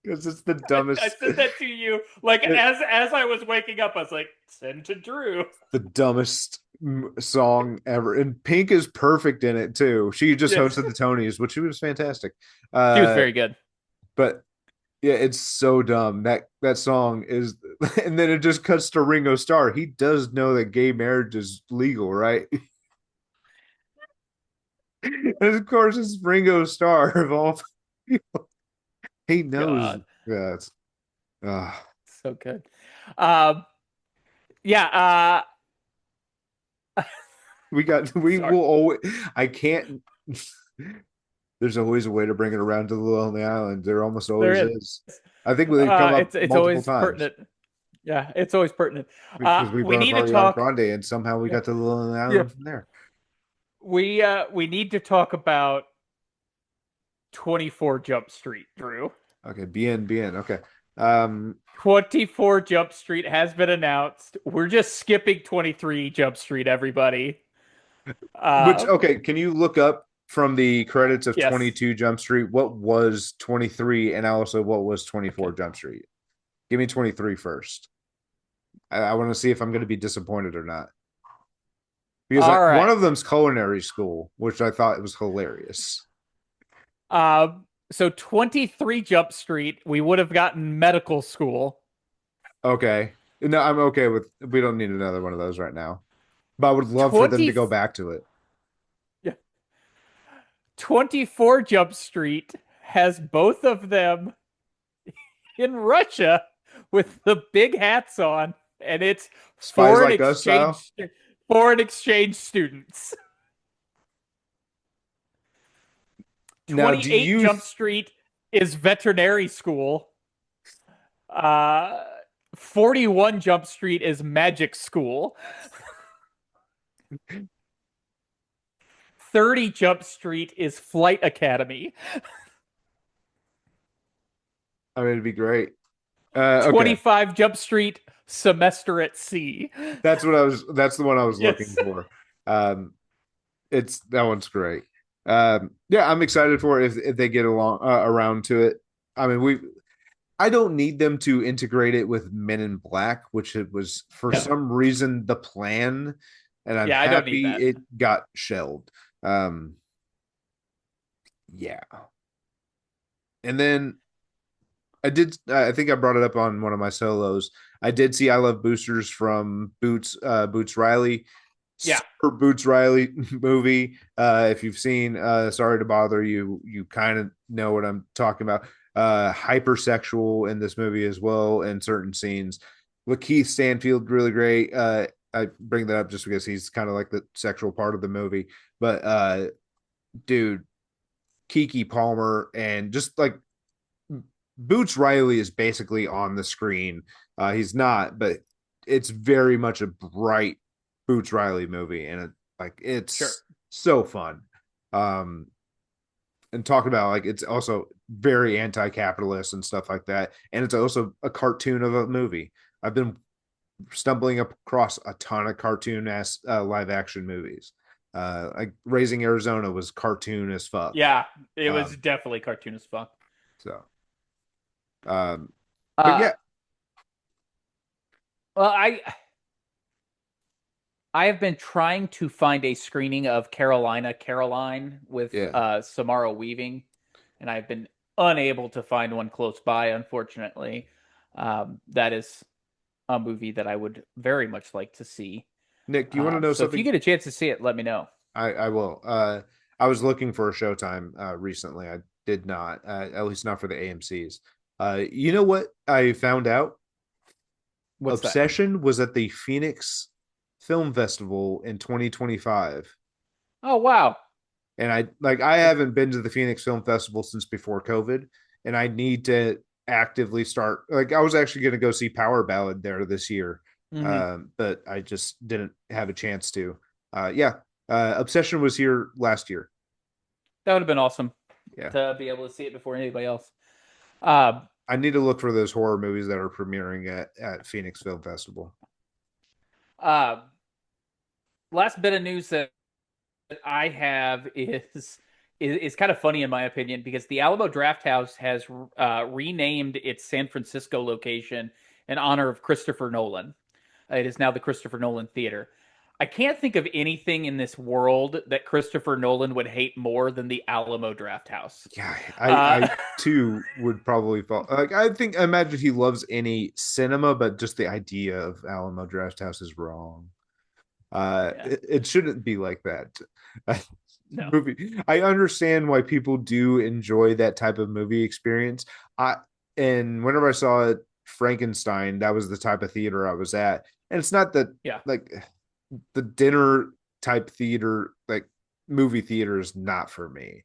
S1: because it's the
S2: I
S1: dumbest,
S2: sent that to you. Like
S1: it,
S2: as I was waking up, I was like, send to Drew.
S1: the dumbest song ever. And Pink is perfect in it too. She just
S2: Yes.
S1: hosted the Tonys, which she was fantastic.
S2: She was
S1: Uh,
S2: very good.
S1: but yeah, it's so dumb. That song is, and then it just cuts to Ringo Starr. He does know that gay marriage is legal, right? And of course, it's Ringo Starr of all people. He knows.
S2: God.
S1: Yeah, it's, uh,
S2: So good. Um, yeah,
S1: we
S2: sorry.
S1: will always. I can't. There's always a way to bring it around to the Lonely Island. There almost
S2: There
S1: always
S2: is.
S1: is. I think they've come up
S2: It's
S1: multiple
S2: always
S1: times
S2: pertinent. Yeah, it's always pertinent.
S1: because we
S2: We
S1: brought up
S2: need to
S1: Ariana
S2: talk.
S1: Grande, and somehow we
S2: Yeah,
S1: got to the Lonely
S2: yeah.
S1: Island from there.
S2: We need to talk about 24 Jump Street, Drew.
S1: Okay, bien. Okay. Um,
S2: 24 Jump Street has been announced. We're just skipping 23 Jump Street, everybody.
S1: which
S2: Uh,
S1: okay, can you look up from the credits of
S2: yes.
S1: 22 Jump Street what was 23 and also what was 24
S2: Okay.
S1: Jump Street? Give me 23 first. I want to see if I'm going to be disappointed or not. Because
S2: All
S1: one
S2: right.
S1: of them's culinary school, which I thought was hilarious.
S2: So 23 Jump Street, we would have gotten medical school.
S1: Okay. No, I'm okay with we don't need another one of those right now. But I would love for them to
S2: 20
S1: go back to it.
S2: yeah. 24 Jump Street has both of them in Russia with the big hats on, and it's
S1: Spies
S2: foreign
S1: Like Us style.
S2: exchange foreign exchange students.
S1: Now, do
S2: 28
S1: you
S2: Jump Street is veterinary school. Uh 41 Jump Street is magic school. 30 Jump Street is flight academy.
S1: I mean it'd be great. Okay.
S2: 25 Jump Street semester at sea.
S1: That's the one I was looking
S2: Yes.
S1: for. Um it's that one's great. Yeah, I'm excited for it if they get along around to it. I mean, I don't need them to integrate it with Men in Black, which it was for
S2: No.
S1: some reason the plan, and I'm
S2: Yeah, I don't need
S1: happy
S2: that.
S1: it got shelved. Um, yeah, and then I did. I think I brought it up on one of my solos. I did see I Love Boosters from Boots Riley.
S2: Yeah.
S1: Super Boots Riley movie. If you've seen Sorry to Bother You, you kind of know what I'm talking about. Hypersexual in this movie as well in certain scenes. Lakeith Stanfield, really great. I bring that up just because he's kind of like the sexual part of the movie. But dude, Kiki Palmer and just like Boots Riley is basically on the screen. He's not, but it's very much a bright Boots Riley movie, and
S2: Sure.
S1: it's so fun. Um, and talking about like it's also very anti-capitalist and stuff like that, and it's also a cartoon of a movie. I've been stumbling across a ton of cartoon ass live action movies. Like Raising Arizona was cartoon as fuck.
S2: Yeah, it was
S1: Um,
S2: definitely cartoon as fuck.
S1: so, um, but
S2: Uh
S1: yeah,
S2: well, I have been trying to find a screening of Carolina Caroline with
S1: yeah.
S2: Samara Weaving, and I've been unable to find one close by, unfortunately. That is a movie that I would very much like to see.
S1: Nick, do you want to know
S2: So if you
S1: something?
S2: get a chance to see it, let me know.
S1: I will. I was looking for a Showtime recently. I did not, at least not for the AMC's. You know what I found out?
S2: What's that?
S1: Obsession was at the Phoenix Film Festival in 2025.
S2: Oh wow.
S1: And I haven't been to the Phoenix Film Festival since before COVID, and I need to actively start. Like I was actually going to go see Power Ballad there this year,
S2: Hmm.
S1: but I just didn't have a chance to. Yeah, Obsession was here last year.
S2: That would have been awesome
S1: Yeah,
S2: to be able to see it before anybody else. Uh,
S1: I need to look for those horror movies that are premiering at Phoenix Film Festival.
S2: uh, Last bit of news that I have is kind of funny in my opinion because the Alamo Drafthouse has renamed its San Francisco location in honor of Christopher Nolan. It is now the Christopher Nolan Theater. I can't think of anything in this world that Christopher Nolan would hate more than the Alamo Drafthouse.
S1: Yeah,
S2: Uh,
S1: I too would probably fall. Like I imagine he loves any cinema, but just the idea of Alamo Drafthouse is wrong.
S2: yeah,
S1: It shouldn't be like that.
S2: no,
S1: Movie. I understand why people do enjoy that type of movie experience. I and whenever I saw it, Frankenstein, that was the type of theater I was at, and it's not that
S2: yeah,
S1: like the dinner type theater, like movie theater, is not for me.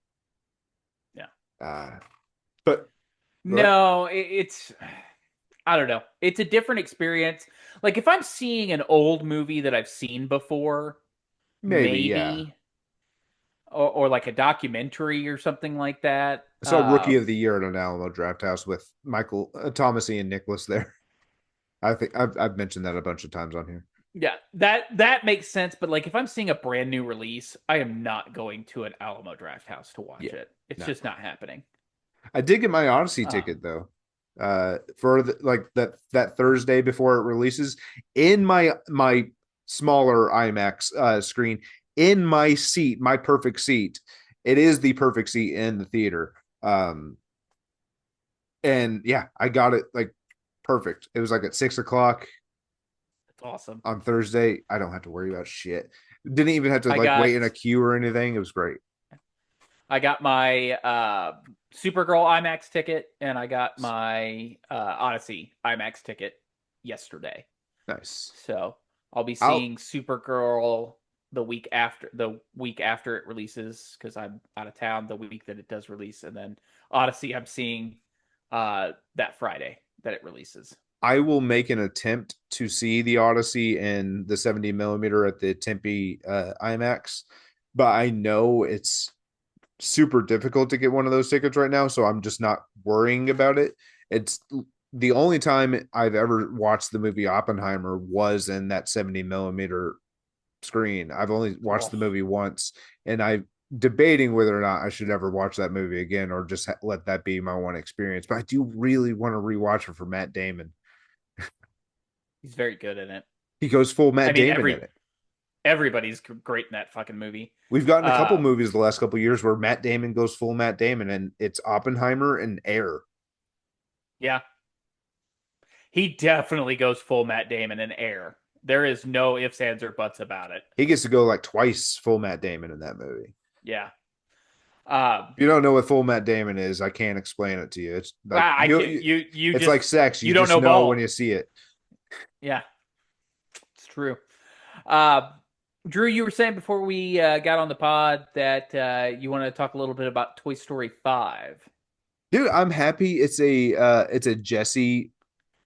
S2: yeah.
S1: Uh, but what?
S2: No, it's I don't know. It's a different experience. Like if I'm seeing an old movie that I've seen before,
S1: Maybe, yeah.
S2: maybe, or like a documentary or something like that.
S1: I saw Rookie of the Year at an Alamo Draft House with Michael Thomas Ian Nicholas there. I think I've mentioned that a bunch of times on here.
S2: Yeah, that makes sense. But like if I'm seeing a brand new release, I am not going to an Alamo Draft House to watch
S1: Yeah,
S2: it. It's
S1: no.
S2: just not happening.
S1: I did get my Odyssey
S2: Uh,
S1: ticket though. For like that Thursday before it releases in my smaller IMAX screen in my seat, my perfect seat. It is the perfect seat in the theater. Um, and yeah, I got it like perfect. It was like at 6 o'clock
S2: it's awesome.
S1: on Thursday. I don't have to worry about shit. Didn't even have to
S2: I
S1: like wait in a
S2: got
S1: queue or anything. It was great.
S2: I got my Supergirl IMAX ticket and I got my Odyssey IMAX ticket yesterday.
S1: Nice.
S2: So I'll be
S1: I'll
S2: seeing Supergirl the week after it releases because I'm out of town the week that it does release, and then Odyssey I'm seeing that Friday that it releases.
S1: I will make an attempt to see the Odyssey in the 70 millimeter at the Tempe IMAX, but I know it's super difficult to get one of those tickets right now, so I'm just not worrying about it. It's the only time I've ever watched the movie Oppenheimer was in that 70 millimeter screen. I've only watched
S2: Oh,
S1: the movie once, and I debating whether or not I should ever watch that movie again or just let that be my one experience. But I do really want to rewatch it for Matt Damon.
S2: He's very good in it.
S1: He goes full
S2: I
S1: Matt
S2: mean,
S1: Damon in it.
S2: everybody's great in that fucking movie.
S1: We've gotten a couple
S2: Uh,
S1: movies the last couple years where Matt Damon goes full Matt Damon, and it's Oppenheimer and Air.
S2: yeah, he definitely goes full Matt Damon in Air. There is no ifs, ands, or buts about it.
S1: He gets to go like twice full Matt Damon in that movie.
S2: Yeah. Um,
S1: If you don't know what full Matt Damon is, I can't explain it to you. It's like
S2: I can you
S1: it's
S2: just
S1: like sex. You
S2: you don't
S1: just
S2: know
S1: know when
S2: ball.
S1: you see it.
S2: Yeah, it's true. Uh, Drew, you were saying before we got on the pod that you want to talk a little bit about Toy Story 5.
S1: Dude, I'm happy it's a Jesse
S2: Jesse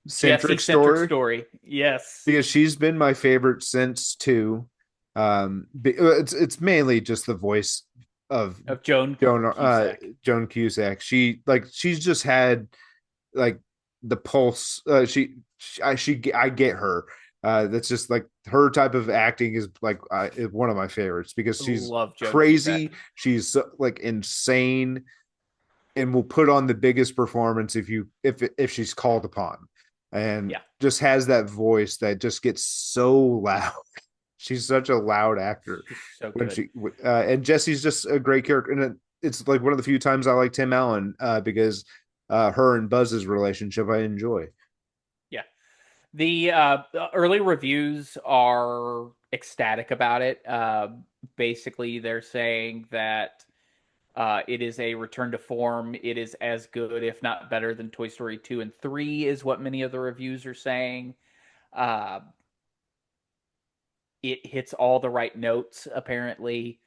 S1: centric
S2: centric
S1: story
S2: story. Yes.
S1: because she's been my favorite since two. It's mainly just the voice of
S2: Of Joan
S1: Joan
S2: Cusack.
S1: Joan Cusack. She's just had like the pulse. I get her. That's just like her type of acting is like is one of my favorites because she's
S2: Love Joan
S1: crazy.
S2: Cusack.
S1: She's like insane and will put on the biggest performance if she's called upon, and
S2: Yeah,
S1: just has that voice that just gets so loud. She's such a loud actor
S2: she's so
S1: when
S2: good.
S1: she and Jesse's just a great character, and it's like one of the few times I like Tim Allen because her and Buzz's relationship I enjoy.
S2: Yeah. The early reviews are ecstatic about it. Basically, they're saying that it is a return to form. It is as good, if not better, than Toy Story 2 and 3, is what many of the reviews are saying. Uh, it hits all the right notes, apparently.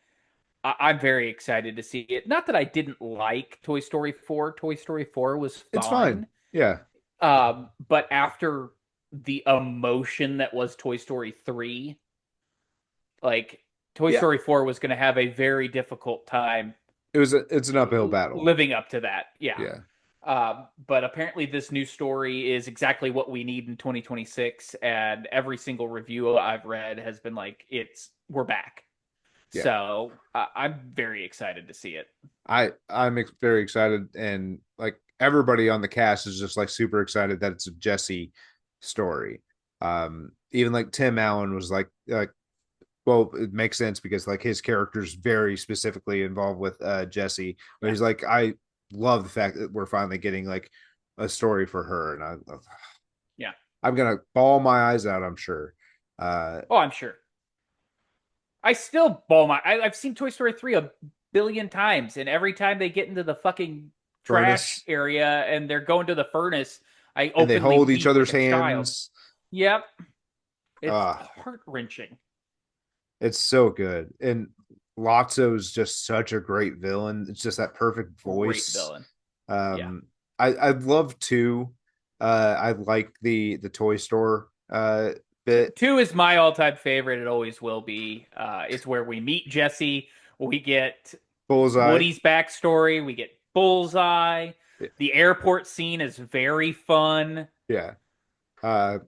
S2: I'm very excited to see it. Not that I didn't like Toy Story 4. Toy Story 4 was
S1: It's fine.
S2: fine.
S1: Yeah,
S2: But after the emotion that was Toy Story 3, like Toy
S1: yeah.
S2: Story 4 was going to have a very difficult time
S1: It's an uphill battle.
S2: living up to that. Yeah.
S1: Yeah,
S2: But apparently, this new story is exactly what we need in 2026. And every single review I've read has been like, we're back.
S1: yeah.
S2: So I'm very excited to see it.
S1: I'm very excited, and like everybody on the cast is just like super excited that it's a Jesse story. Even like Tim Allen was like well, it makes sense because like his character's very specifically involved with Jesse, but
S2: Yeah.
S1: he's like, I love the fact that we're finally getting like a story for her, and
S2: Yeah.
S1: I'm gonna bawl my eyes out, I'm sure. Uh,
S2: Oh, I'm sure. I still ball my. I've seen Toy Story 3 a billion times, and every time they get into the fucking trash
S1: Furnace,
S2: area and they're going to the furnace, I
S1: and they
S2: openly
S1: hold each
S2: weep
S1: other's
S2: like a child.
S1: hands.
S2: Yep. It's
S1: uh
S2: heart wrenching.
S1: it's so good, and Lotso's just such a great villain. It's just that perfect
S2: Great
S1: voice.
S2: villain. Yeah.
S1: I love too. I like the toy store bit.
S2: Two is my all-time favorite. It always will be. It's where we meet Jesse. We get
S1: Bullseye.
S2: Woody's backstory. We get Bullseye. The airport scene is very fun.
S1: Yeah. Uh,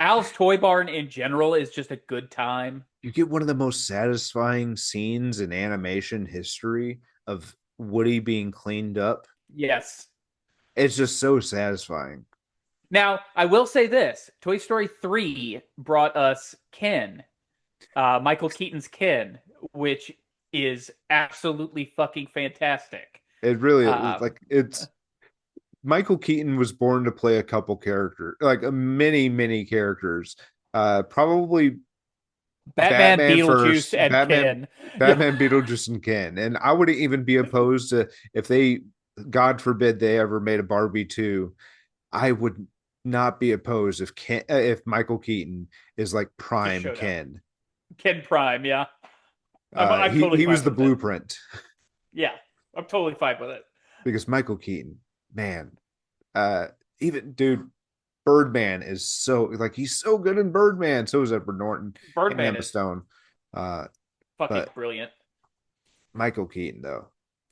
S2: Al's Toy Barn in general is just a good time.
S1: you get one of the most satisfying scenes in animation history of Woody being cleaned up.
S2: Yes.
S1: It's just so satisfying.
S2: Now, I will say this Toy Story 3 brought us Ken, Michael Keaton's Ken, which is absolutely fucking fantastic.
S1: It really
S2: Uh,
S1: like it's Michael Keaton was born to play a couple characters, like many characters. Probably
S2: Batman,
S1: Batman
S2: Beetlejuice,
S1: first,
S2: and Ken. Yeah,
S1: Batman, Beetlejuice, and Ken. And I wouldn't even be opposed to if they, God forbid, they ever made a Barbie 2. I would not be opposed if Michael Keaton is like
S2: just
S1: prime
S2: showed up.
S1: Ken.
S2: Ken Prime, yeah. I'm totally
S1: He was
S2: fine
S1: the
S2: with it.
S1: blueprint
S2: Yeah, I'm totally fine with it.
S1: because Michael Keaton, man, uh, even dude, Birdman is so like he's so good in Birdman. So is Edward Norton and
S2: Birdman
S1: Emma
S2: is
S1: Stone. Uh,
S2: fucking
S1: but
S2: brilliant.
S1: Michael Keaton though,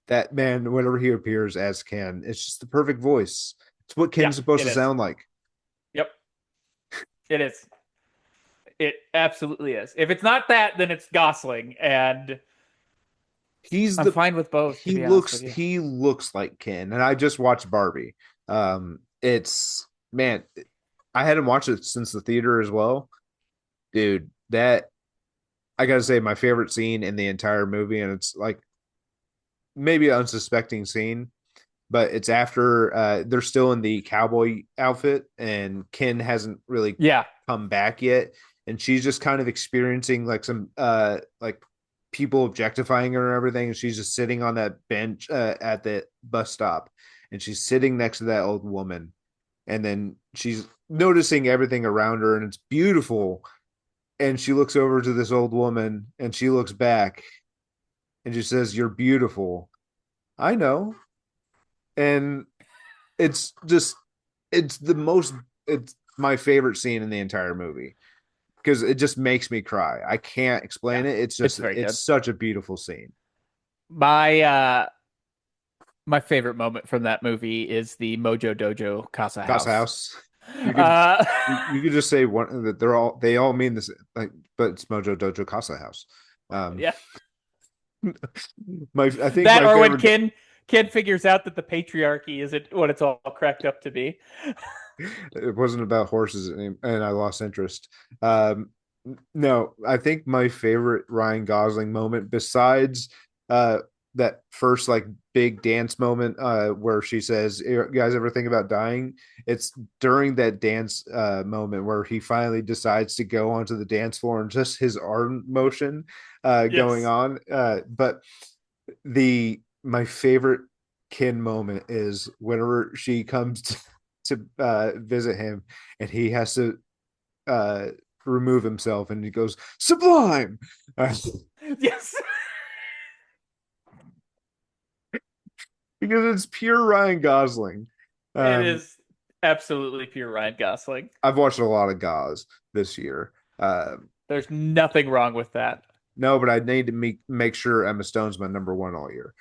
S1: that man, whenever he appears as Ken, it's just the perfect voice. It's what
S2: Yeah,
S1: Ken's supposed
S2: it
S1: to
S2: is.
S1: sound like.
S2: Yep, it is. It absolutely is. If it's not that, then it's Gosling, and
S1: He's
S2: I'm
S1: the
S2: fine with both, to be honest with you.
S1: he looks like Ken, and I just watched Barbie. It's man, I hadn't watched it since the theater as well, dude. That I gotta say, my favorite scene in the entire movie, and it's like maybe an unsuspecting scene, but it's after they're still in the cowboy outfit, and Ken hasn't really
S2: Yeah.
S1: come back yet, and she's just kind of experiencing like some like people objectifying her and everything, and she's just sitting on that bench at the bus stop, and she's sitting next to that old woman, and then she's noticing everything around her, and it's beautiful, and she looks over to this old woman, and she looks back, and she says, "You're beautiful." I know. And it's just it's the most it's my favorite scene in the entire movie because it just makes me cry. I can't
S2: Yeah.
S1: explain it. It's
S2: It's
S1: just
S2: very
S1: it's
S2: good.
S1: such a beautiful scene.
S2: My favorite moment from that movie is the Mojo Dojo Casa
S1: Casa
S2: House.
S1: House. You could
S2: Uh,
S1: you could just say one that they all mean this like but it's Mojo Dojo Casa House. Um
S2: yeah.
S1: my I think
S2: That
S1: my
S2: or when
S1: favorite
S2: Ken figures out that the patriarchy isn't what it's all cracked up to be.
S1: it wasn't about horses and I lost interest. Um, no, I think my favorite Ryan Gosling moment, besides uh, that first like big dance moment where she says, "You guys ever think about dying?" It's during that dance moment where he finally decides to go onto the dance floor and just his arm motion going
S2: Yes.
S1: on. But the my favorite Kin moment is whenever she comes to visit him, and he has to uh, remove himself, and he goes sublime
S2: Yes.
S1: because it's pure Ryan Gosling.
S2: It
S1: Um,
S2: is absolutely pure Ryan Gosling.
S1: I've watched a lot of Gauze this year.
S2: There's nothing wrong with that.
S1: No, but I need to make sure Emma Stone's my number one all year.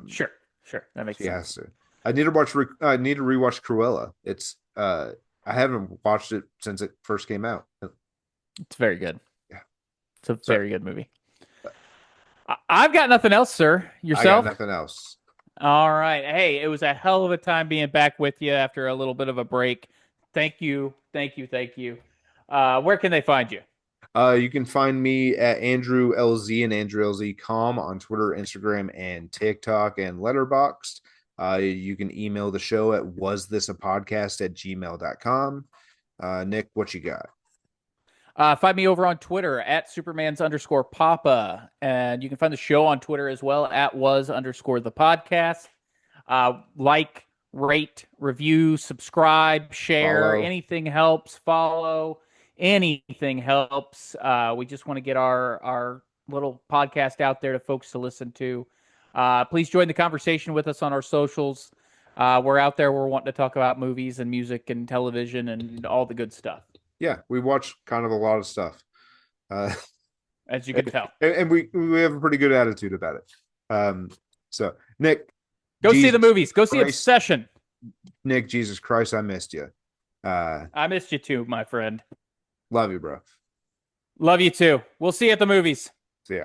S2: Sure. Sure. That makes
S1: She has
S2: sense.
S1: to. I need to watch. I need to rewatch Cruella. It's I haven't watched it since it first came out.
S2: It's very good.
S1: Yeah.
S2: It's a
S1: So
S2: very good movie. I've got nothing else, sir.
S1: I got
S2: Yourself?
S1: nothing else.
S2: All right. Hey, it was a hell of a time being back with you after a little bit of a break. Thank you. Thank you. Thank you. Where can they find you?
S1: You can find me at Andrew LZ and Andrew LZ com on Twitter, Instagram, and TikTok and Letterboxd. You can email the show at wasthisapodcast at gmail.com. Nick, what you got?
S2: Find me over on Twitter at Superman's underscore Papa. And you can find the show on Twitter as well at was underscore the podcast. Like, rate, review, subscribe, share.
S1: Follow.
S2: Anything helps. Follow. Anything helps. We just want to get our little podcast out there to folks to listen to. Please join the conversation with us on our socials. We're out there. We're wanting to talk about movies and music and television and all the good stuff,
S1: Yeah, we watch kind of a lot of stuff. Uh,
S2: as you can tell.
S1: and we have a pretty good attitude about it. So Nick,
S2: Go see the
S1: Jesus
S2: movies. Go see
S1: Christ,
S2: Obsession.
S1: Nick, Jesus Christ, I missed you. Uh,
S2: I missed you too, my friend.
S1: love you, bro.
S2: Love you too. We'll see you at the movies.
S1: See ya.